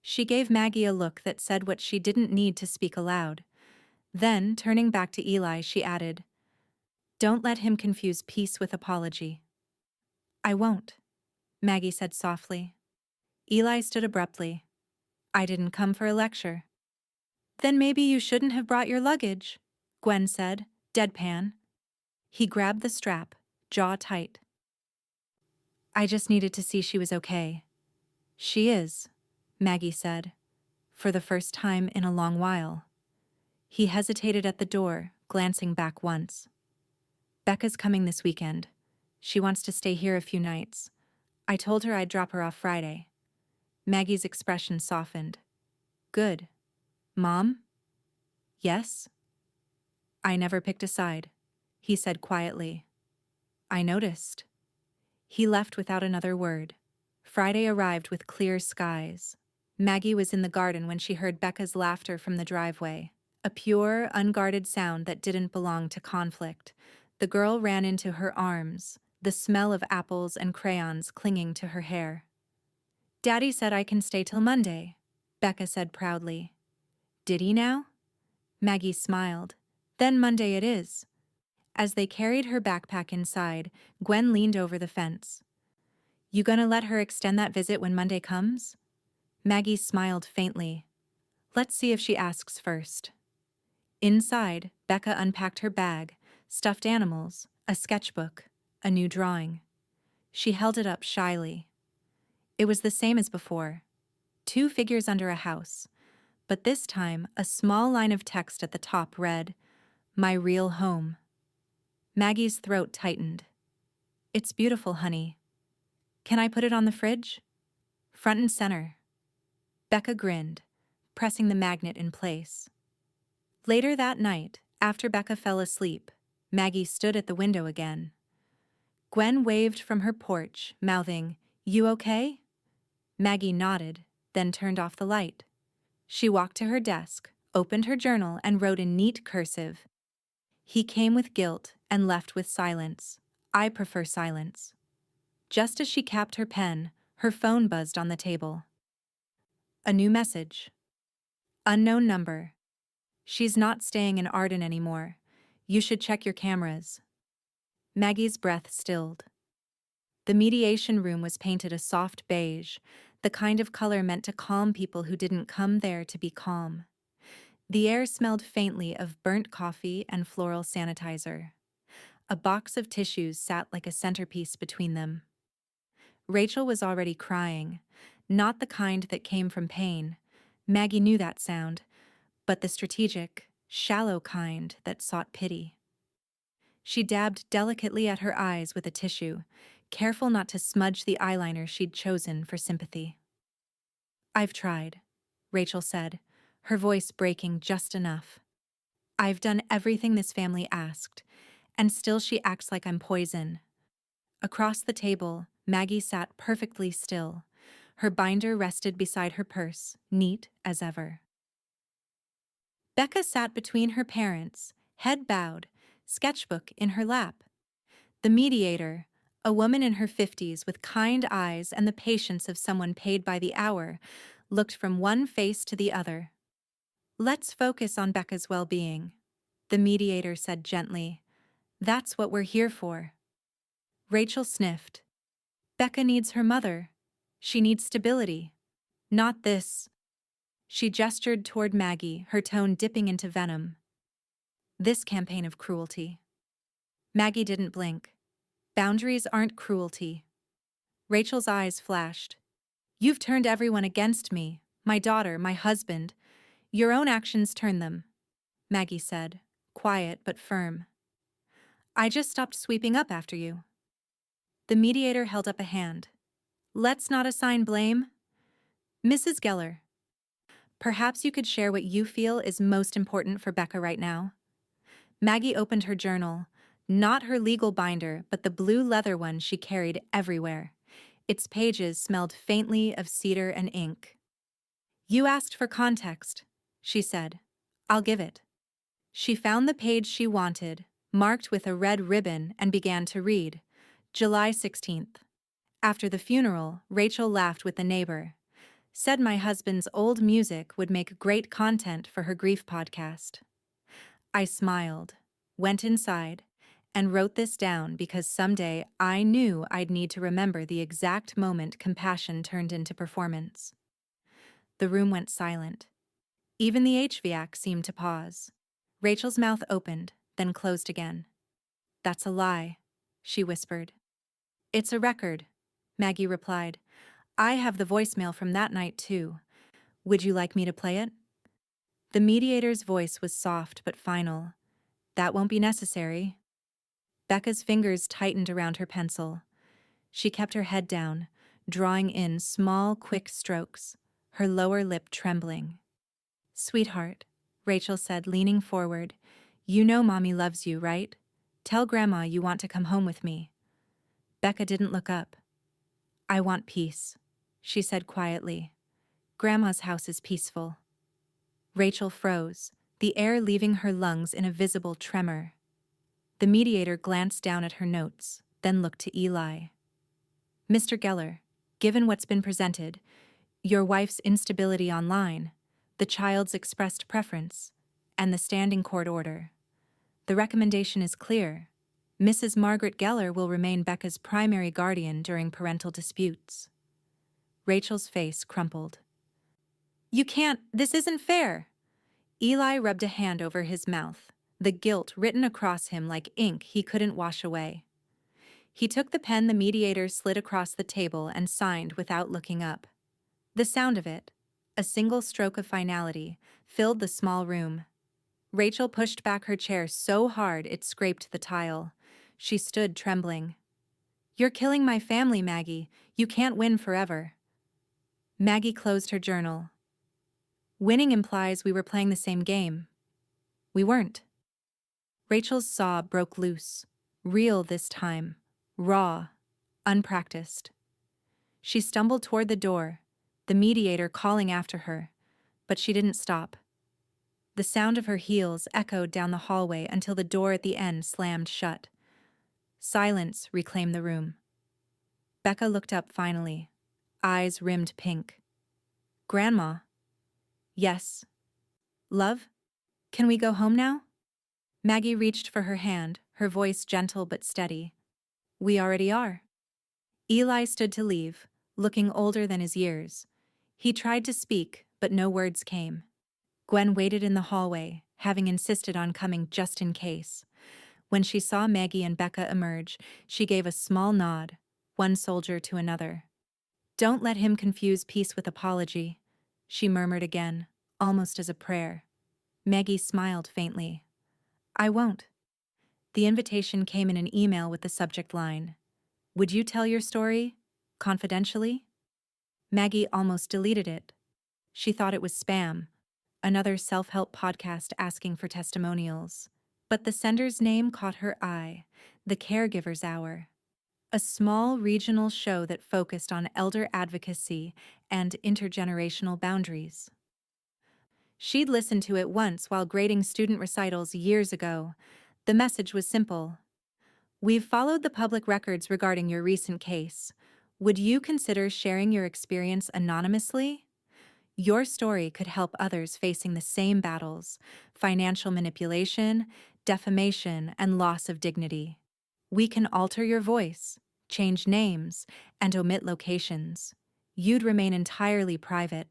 She gave Maggie a look that said what she didn't need to speak aloud. Then, turning back to Eli, she added, Don't let him confuse peace with apology. I won't, Maggie said softly. Eli stood abruptly. I didn't come for a lecture. Then maybe you shouldn't have brought your luggage, Gwen said, deadpan. He grabbed the strap, jaw tight. I just needed to see she was okay. She is, Maggie said, for the first time in a long while. He hesitated at the door, glancing back once. Becca's coming this weekend. She wants to stay here a few nights. I told her I'd drop her off Friday. Maggie's expression softened. Good. Mom? Yes? I never picked a side, he said quietly. I noticed. He left without another word. Friday arrived with clear skies. Maggie was in the garden when she heard Becca's laughter from the driveway, a pure, unguarded sound that didn't belong to conflict. The girl ran into her arms, the smell of apples and crayons clinging to her hair. Daddy said I can stay till Monday, Becca said proudly. Did he now? Maggie smiled. Then Monday it is. As they carried her backpack inside, Gwen leaned over the fence. You gonna let her extend that visit when Monday comes? Maggie smiled faintly. Let's see if she asks first. Inside, Becca unpacked her bag, stuffed animals, a sketchbook, a new drawing. She held it up shyly. It was the same as before. 2 figures under a house, but this time a small line of text at the top read, My real home. Maggie's throat tightened. It's beautiful, honey. Can I put it on the fridge? Front and center. Becca grinned, pressing the magnet in place. Later that night, after Becca fell asleep, Maggie stood at the window again. Gwen waved from her porch, mouthing, You okay? Maggie nodded, then turned off the light. She walked to her desk, opened her journal, and wrote in neat cursive, He came with guilt and left with silence. I prefer silence. Just as she capped her pen, her phone buzzed on the table. A new message. Unknown number. She's not staying in Arden anymore. You should check your cameras. Maggie's breath stilled. The mediation room was painted a soft beige, the kind of color meant to calm people who didn't come there to be calm. The air smelled faintly of burnt coffee and floral sanitizer. A box of tissues sat like a centerpiece between them. Rachel was already crying, not the kind that came from pain. Maggie knew that sound, but the strategic, shallow kind that sought pity. She dabbed delicately at her eyes with a tissue, careful not to smudge the eyeliner she'd chosen for sympathy. I've tried, Rachel said, her voice breaking just enough. I've done everything this family asked, and still she acts like I'm poison. Across the table, Maggie sat perfectly still. Her binder rested beside her purse, neat as ever. Becca sat between her parents, head bowed, sketchbook in her lap. The mediator, a woman in her 50s with kind eyes and the patience of someone paid by the hour, looked from one face to the other. Let's focus on Becca's well-being, the mediator said gently. That's what we're here for. Rachel sniffed. Becca needs her mother. She needs stability. Not this. She gestured toward Maggie, her tone dipping into venom. This campaign of cruelty. Maggie didn't blink. Boundaries aren't cruelty. Rachel's eyes flashed. You've turned everyone against me, my daughter, my husband. Your own actions turn them, Maggie said, quiet but firm. I just stopped sweeping up after you. The mediator held up a hand. Let's not assign blame. Mrs. Geller, perhaps you could share what you feel is most important for Becca right now. Maggie opened her journal, not her legal binder, but the blue leather one she carried everywhere. Its pages smelled faintly of cedar and ink. You asked for context, she said. I'll give it. She found the page she wanted, marked with a red ribbon, and began to read. July 16th. After the funeral, Rachel laughed with a neighbor. Said my husband's old music would make great content for her grief podcast. I smiled, went inside, and wrote this down because someday I knew I'd need to remember the exact moment compassion turned into performance. The room went silent. Even the HVAC seemed to pause. Rachel's mouth opened, then closed again. That's a lie, she whispered. It's a record, Maggie replied. I have the voicemail from that night too. Would you like me to play it? The mediator's voice was soft but final. That won't be necessary. Becca's fingers tightened around her pencil. She kept her head down, drawing in small, quick strokes, her lower lip trembling. Sweetheart, Rachel said, leaning forward, you know Mommy loves you, right? Tell Grandma you want to come home with me. Becca didn't look up. I want peace, she said quietly. Grandma's house is peaceful. Rachel froze, the air leaving her lungs in a visible tremor. The mediator glanced down at her notes, then looked to Eli. Mr. Geller, given what's been presented, your wife's instability online, the child's expressed preference, and the standing court order, the recommendation is clear. Mrs. Margaret Geller will remain Becca's primary guardian during parental disputes. Rachel's face crumpled. You can't, this isn't fair. Eli rubbed a hand over his mouth, the guilt written across him like ink he couldn't wash away. He took the pen the mediator slid across the table and signed without looking up. The sound of it, a single stroke of finality, filled the small room. Rachel pushed back her chair so hard it scraped the tile. She stood trembling. You're killing my family, Maggie. You can't win forever. Maggie closed her journal. Winning implies we were playing the same game. We weren't. Rachel's sob broke loose, real this time, raw, unpracticed. She stumbled toward the door, the mediator calling after her, but she didn't stop. The sound of her heels echoed down the hallway until the door at the end slammed shut. Silence reclaimed the room. Becca looked up finally, eyes rimmed pink. Grandma? Yes. Love? Can we go home now? Maggie reached for her hand, her voice gentle but steady. We already are. Eli stood to leave, looking older than his years. He tried to speak, but no words came. Gwen waited in the hallway, having insisted on coming just in case. When she saw Maggie and Becca emerge, she gave a small nod, one soldier to another. Don't let him confuse peace with apology, she murmured again, almost as a prayer. Maggie smiled faintly. I won't. The invitation came in an email with the subject line. Would you tell your story? Confidentially? Maggie almost deleted it, She thought it was spam, another self-help podcast asking for testimonials. But the sender's name caught her eye, The Caregiver's Hour, a small regional show that focused on elder advocacy and intergenerational boundaries. She'd listened to it once while grading student recitals years ago. The message was simple. We've followed the public records regarding your recent case. Would you consider sharing your experience anonymously? Your story could help others facing the same battles: financial manipulation, defamation, and loss of dignity. We can alter your voice, change names, and omit locations. You'd remain entirely private.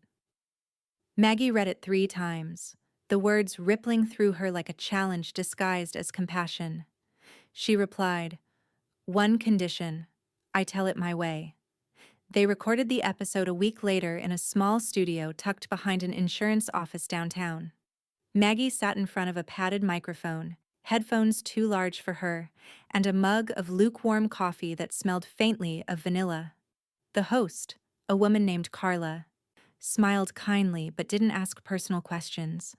Maggie read it 3 times, the words rippling through her like a challenge disguised as compassion. She replied, "One condition. I tell it my way." They recorded the episode a week later in a small studio tucked behind an insurance office downtown. Maggie sat in front of a padded microphone, headphones too large for her, and a mug of lukewarm coffee that smelled faintly of vanilla. The host, a woman named Carla, smiled kindly but didn't ask personal questions.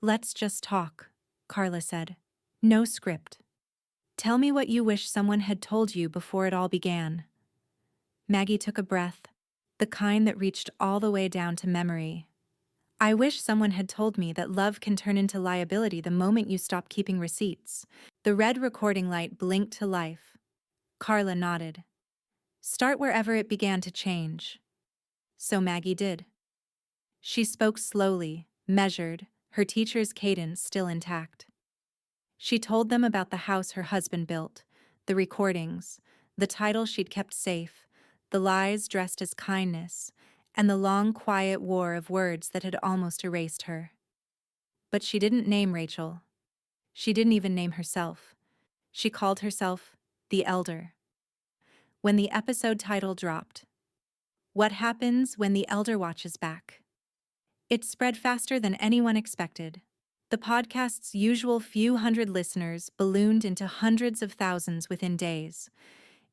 "Let's just talk," Carla said. "No script. Tell me what you wish someone had told you before it all began." Maggie took a breath, the kind that reached all the way down to memory. "I wish someone had told me that love can turn into liability the moment you stop keeping receipts." The red recording light blinked to life. Carla nodded. "Start wherever it began to change." So Maggie did. She spoke slowly, measured, her teacher's cadence still intact. She told them about the house her husband built, the recordings, the title she'd kept safe, the lies dressed as kindness, and the long, quiet war of words that had almost erased her. But she didn't name Rachel. She didn't even name herself. She called herself the Elder. When the episode title dropped, "What Happens When the Elder Watches Back?" it spread faster than anyone expected. The podcast's usual few hundred listeners ballooned into hundreds of thousands within days.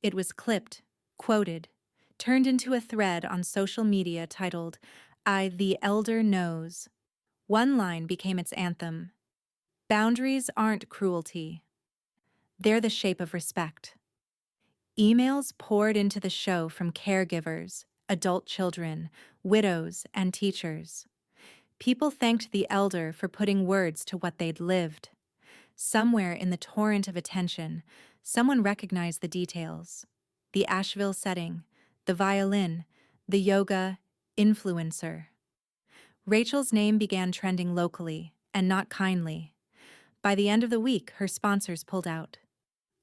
It was clipped, quoted, turned into a thread on social media titled, "The Elder Knows." One line became its anthem. "Boundaries aren't cruelty. They're the shape of respect." Emails poured into the show from caregivers, adult children, widows, and teachers. People thanked the elder for putting words to what they'd lived. Somewhere in the torrent of attention, someone recognized the details: the Asheville setting, the violin, the yoga influencer. Rachel's name began trending locally, and not kindly. By the end of the week, her sponsors pulled out.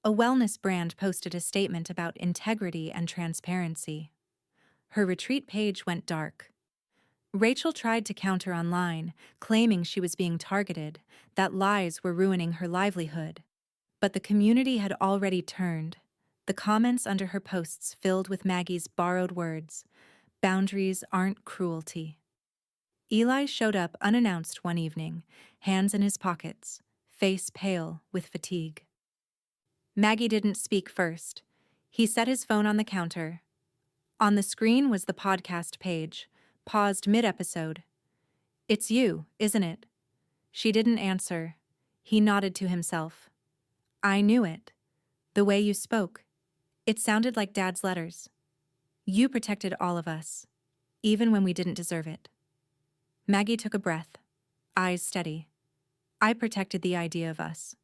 A wellness brand posted a statement about integrity and transparency. Her retreat page went dark. Rachel tried to counter online, claiming she was being targeted, that lies were ruining her livelihood. But the community had already turned. The comments under her posts filled with Maggie's borrowed words: "Boundaries aren't cruelty." Eli showed up unannounced one evening, hands in his pockets, face pale with fatigue. Maggie didn't speak first. He set his phone on the counter. On the screen was the podcast page, paused mid-episode. "It's you, isn't it?" She didn't answer. He nodded to himself. "I knew it. The way you spoke. It sounded like Dad's letters. You protected all of us, even when we didn't deserve it." Maggie took a breath, eyes steady. "I protected the idea of us.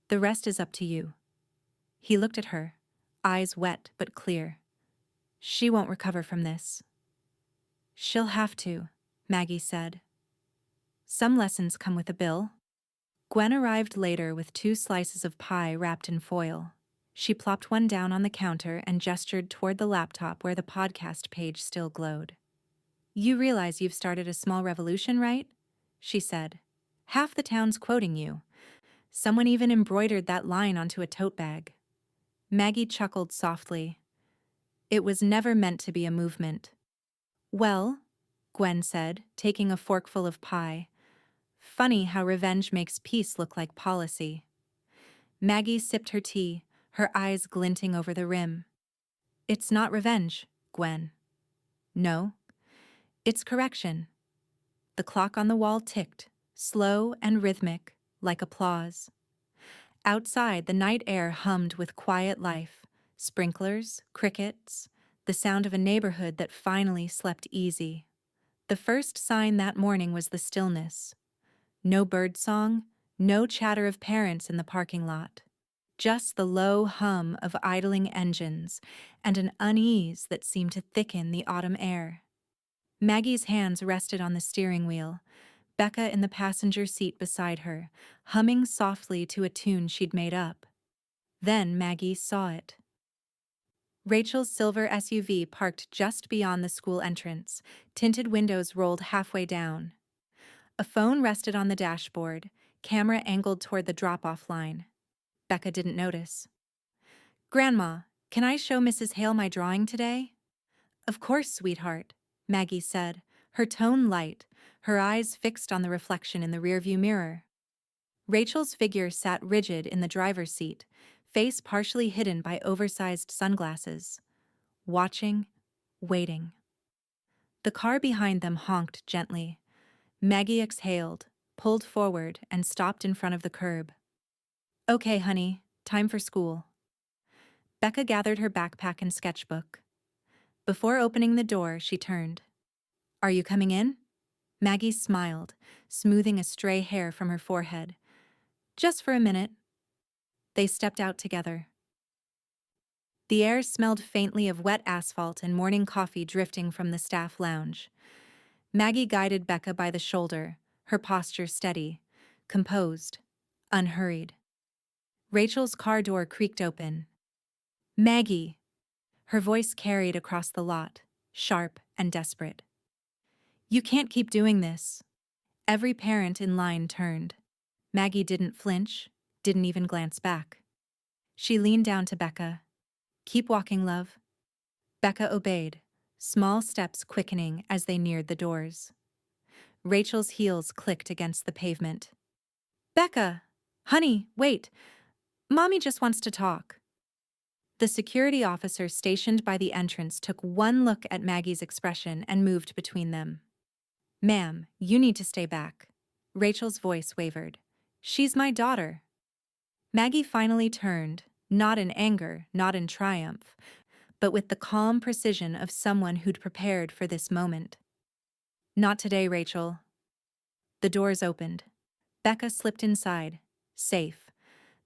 The rest is up to you." He looked at her, eyes wet but clear. "She won't recover from this." "She'll have to," Maggie said. "Some lessons come with a bill." Gwen arrived later with 2 slices of pie wrapped in foil. She plopped one down on the counter and gestured toward the laptop where the podcast page still glowed. "You realize you've started a small revolution, right?" she said. "Half the town's quoting you. Someone even embroidered that line onto a tote bag." Maggie chuckled softly. "It was never meant to be a movement." "Well," Gwen said, taking a forkful of pie, "funny how revenge makes peace look like policy." Maggie sipped her tea, her eyes glinting over the rim. "It's not revenge, Gwen." "No? It's correction. the clock on the wall ticked, slow and rhythmic, like applause. Outside, the night air hummed with quiet life, sprinklers, crickets, the sound of a neighborhood that finally slept easy. The first sign that morning was the stillness. No birdsong, no chatter of parents in the parking lot. Just the low hum of idling engines and an unease that seemed to thicken the autumn air. Maggie's hands rested on the steering wheel, Becca in the passenger seat beside her, humming softly to a tune she'd made up. Then Maggie saw it. Rachel's silver SUV parked just beyond the school entrance, tinted windows rolled halfway down. A phone rested on the dashboard, camera angled toward the drop-off line. Becca didn't notice. "Grandma, can I show Mrs. Hale my drawing today?" "Of course, sweetheart," Maggie said, her tone light, her eyes fixed on the reflection in the rearview mirror. Rachel's figure sat rigid in the driver's seat, face partially hidden by oversized sunglasses. Watching, waiting. The car behind them honked gently. Maggie exhaled, pulled forward, and stopped in front of the curb. "Okay, honey, time for school." Becca gathered her backpack and sketchbook. Before opening the door, she turned. "Are you coming in?" Maggie smiled, smoothing a stray hair from her forehead. "Just for a minute." They stepped out together. The air smelled faintly of wet asphalt and morning coffee drifting from the staff lounge. Maggie guided Becca by the shoulder, her posture steady, composed, unhurried. Rachel's car door creaked open. "Maggie!" Her voice carried across the lot, sharp and desperate. "You can't keep doing this." Every parent in line turned. Maggie didn't flinch, didn't even glance back. She leaned down to Becca. "Keep walking, love." Becca obeyed, small steps quickening as they neared the doors. Rachel's heels clicked against the pavement. "Becca! Honey, wait! Mommy just wants to talk." The security officer stationed by the entrance took one look at Maggie's expression and moved between them. "Ma'am, you need to stay back." Rachel's voice wavered. "She's my daughter." Maggie finally turned, not in anger, not in triumph, but with the calm precision of someone who'd prepared for this moment. "Not today, Rachel." The doors opened. Becca slipped inside, safe,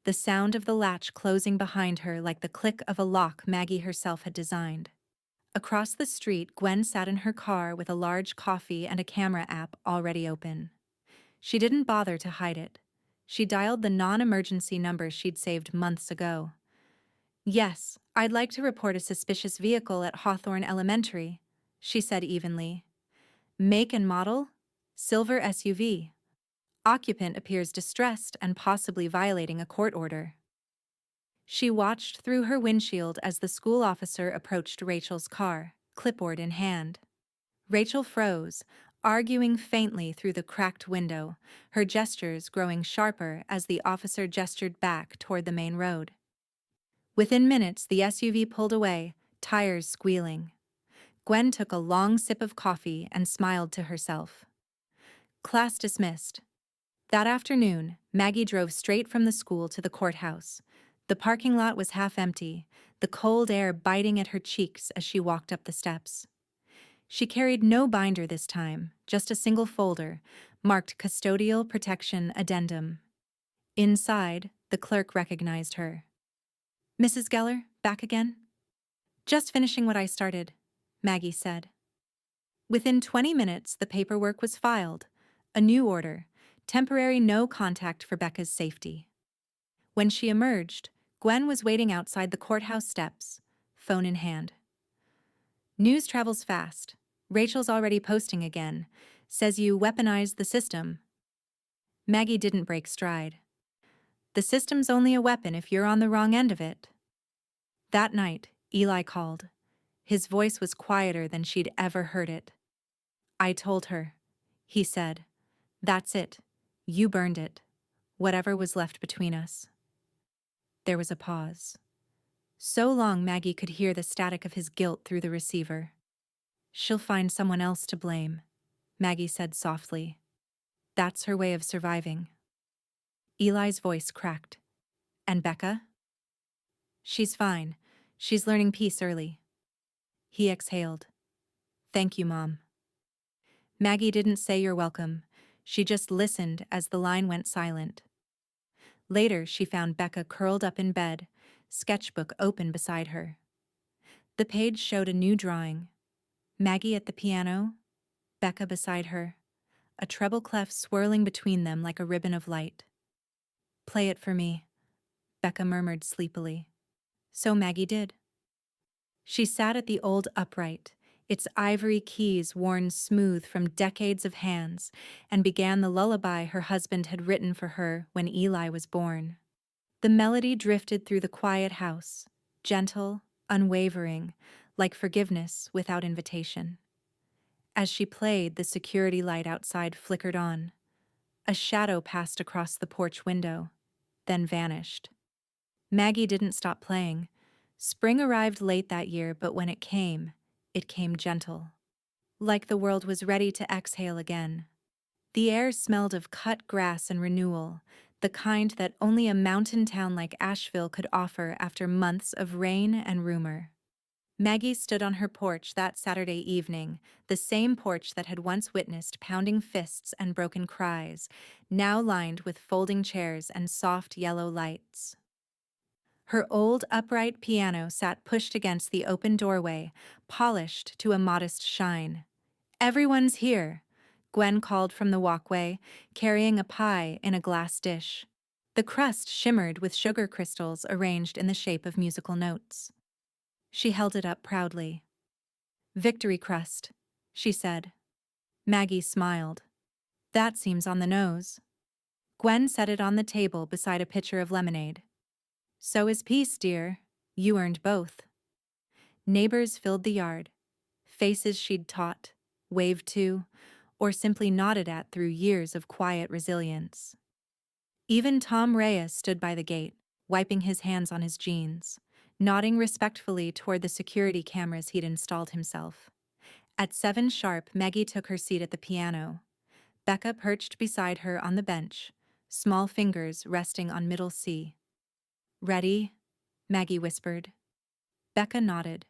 the sound of the latch closing behind her like the click of a lock Maggie herself had designed. Across the street, Gwen sat in her car with a large coffee and a camera app already open. She didn't bother to hide it. She dialed the non-emergency number she'd saved months ago. "Yes, I'd like to report a suspicious vehicle at Hawthorne Elementary," she said evenly. "Make and model? Silver SUV. Occupant appears distressed and possibly violating a court order." She watched through her windshield as the school officer approached Rachel's car, clipboard in hand. Rachel froze, arguing faintly through the cracked window, her gestures growing sharper as the officer gestured back toward the main road. Within minutes, the SUV pulled away, tires squealing. Gwen took a long sip of coffee and smiled to herself. Class dismissed. That afternoon, Maggie drove straight from the school to the courthouse. The parking lot was half empty, the cold air biting at her cheeks as she walked up the steps. She carried no binder this time, just a single folder, marked Custodial Protection Addendum. Inside, the clerk recognized her. "Mrs. Geller, back again?" "Just finishing what I started," Maggie said. Within 20 minutes, the paperwork was filed. A new order, temporary no contact for Becca's safety. When she emerged, Gwen was waiting outside the courthouse steps, phone in hand. "News travels fast. Rachel's already posting again. Says you weaponized the system." Maggie didn't break stride. "The system's only a weapon if you're on the wrong end of it." That night, Eli called. His voice was quieter than she'd ever heard it. "I told her," he said. "That's it. You burned it. Whatever was left between us." There was a pause. So long Maggie could hear the static of his guilt through the receiver. "She'll find someone else to blame," Maggie said softly. That's her way of surviving. Eli's voice cracked. And Becca? She's fine. She's learning peace early. He exhaled. Thank you, Mom. Maggie didn't say you're welcome. She just listened as the line went silent. Later, she found Becca curled up in bed, sketchbook open beside her. The page showed a new drawing. Maggie at the piano, Becca beside her, a treble clef swirling between them like a ribbon of light. Play it for me, Becca murmured sleepily. So Maggie did. She sat at the old upright, its ivory keys worn smooth from decades of hands, and began the lullaby her husband had written for her when Eli was born. The melody drifted through the quiet house, gentle, unwavering, like forgiveness without invitation. As she played, the security light outside flickered on. A shadow passed across the porch window, then vanished. Maggie didn't stop playing. Spring arrived late that year, but when it came gentle. Like the world was ready to exhale again. The air smelled of cut grass and renewal, the kind that only a mountain town like Asheville could offer after months of rain and rumor. Maggie stood on her porch that Saturday evening, the same porch that had once witnessed pounding fists and broken cries, now lined with folding chairs and soft yellow lights. Her old upright piano sat pushed against the open doorway, polished to a modest shine. "Everyone's here," Gwen called from the walkway, carrying a pie in a glass dish. The crust shimmered with sugar crystals arranged in the shape of musical notes. She held it up proudly. "Victory crust," she said. Maggie smiled. "That seems on the nose." Gwen set it on the table beside a pitcher of lemonade. "So is peace, dear. You earned both." Neighbors filled the yard. Faces she'd taught, waved to, or simply nodded at through years of quiet resilience. Even Tom Reyes stood by the gate, wiping his hands on his jeans, nodding respectfully toward the security cameras he'd installed himself. At 7 sharp, Maggie took her seat at the piano. Becca perched beside her on the bench, small fingers resting on middle C. "Ready?" Maggie whispered. Becca nodded,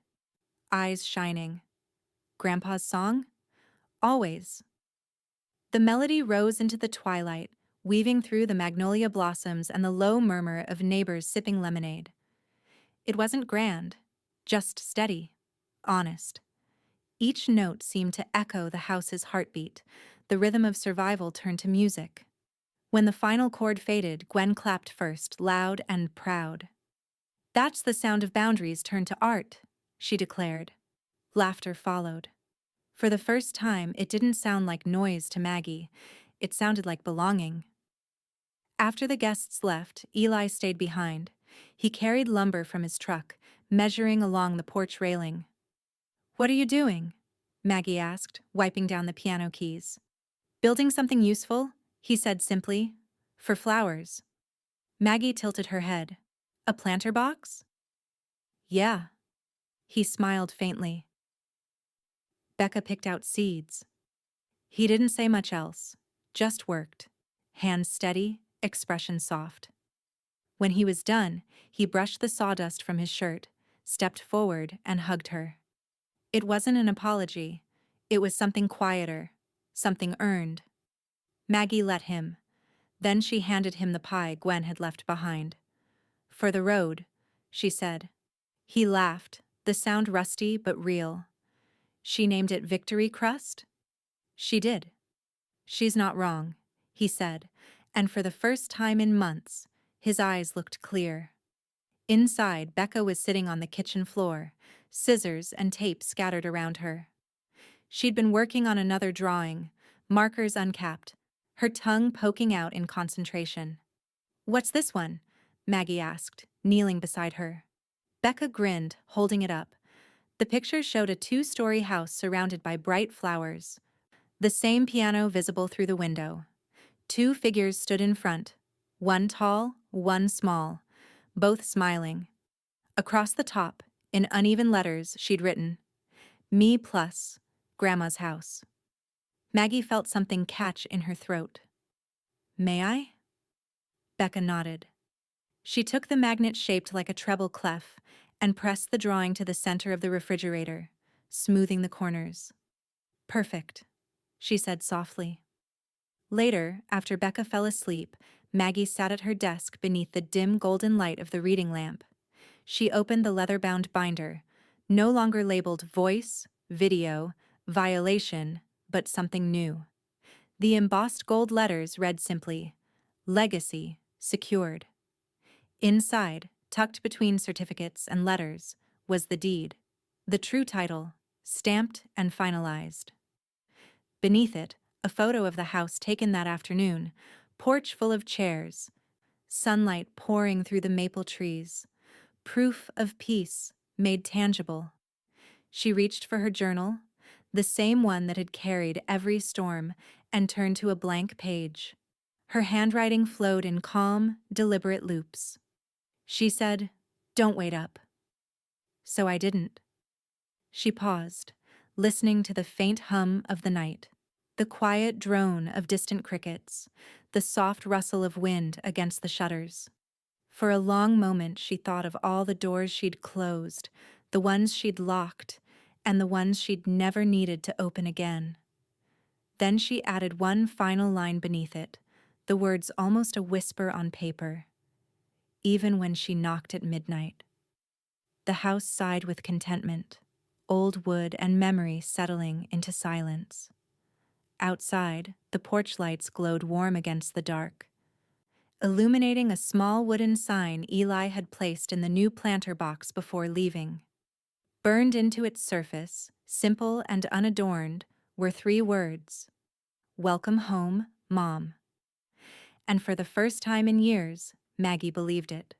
eyes shining. "Grandpa's song?" "Always." The melody rose into the twilight, weaving through the magnolia blossoms and the low murmur of neighbors sipping lemonade. It wasn't grand, just steady, honest. Each note seemed to echo the house's heartbeat. The rhythm of survival turned to music. When the final chord faded, Gwen clapped first, loud and proud. "That's the sound of boundaries turned to art," she declared. Laughter followed. For the first time, it didn't sound like noise to Maggie. It sounded like belonging. After the guests left, Eli stayed behind. He carried lumber from his truck, measuring along the porch railing. "What are you doing?" Maggie asked, wiping down the piano keys. "Building something useful," he said simply. "For flowers." Maggie tilted her head. "A planter box?" "Yeah." He smiled faintly. Becca picked out seeds. He didn't say much else, just worked. Hands steady, expression soft. When he was done, he brushed the sawdust from his shirt, stepped forward, and hugged her. It wasn't an apology. It was something quieter, something earned. Maggie let him. Then she handed him the pie Gwen had left behind. "For the road," she said. He laughed, the sound rusty but real. "She named it Victory Crust?" "She did." "She's not wrong," he said, and for the first time in months, his eyes looked clear. Inside, Becca was sitting on the kitchen floor, scissors and tape scattered around her. She'd been working on another drawing, markers uncapped, her tongue poking out in concentration. "What's this one?" Maggie asked, kneeling beside her. Becca grinned, holding it up. The picture showed a 2-story house surrounded by bright flowers. The same piano visible through the window. 2 figures stood in front, one tall, one small, both smiling. Across the top, in uneven letters, she'd written, "Me plus, Grandma's house." Maggie felt something catch in her throat. May I? Becca nodded. She took the magnet shaped like a treble clef and pressed the drawing to the center of the refrigerator, smoothing the corners. Perfect, she said softly. Later, after Becca fell asleep, Maggie sat at her desk beneath the dim golden light of the reading lamp. She opened the leather-bound binder, no longer labeled voice, video, violation, but something new. The embossed gold letters read simply, Legacy, Secured. Inside, tucked between certificates and letters, was the deed. The true title, stamped and finalized. Beneath it, a photo of the house taken that afternoon, porch full of chairs, sunlight pouring through the maple trees, proof of peace made tangible. She reached for her journal, the same one that had carried every storm, and turned to a blank page. Her handwriting flowed in calm, deliberate loops. She said, "Don't wait up." So I didn't. She paused, listening to the faint hum of the night, the quiet drone of distant crickets, the soft rustle of wind against the shutters. For a long moment she thought of all the doors she'd closed, the ones she'd locked, and the ones she'd never needed to open again. Then she added one final line beneath it, the words almost a whisper on paper. Even when she knocked at midnight. The house sighed with contentment, old wood and memory settling into silence. Outside, the porch lights glowed warm against the dark, illuminating a small wooden sign Eli had placed in the new planter box before leaving. Burned into its surface, simple and unadorned, were 3 words: "Welcome home, Mom." And for the first time in years, Maggie believed it.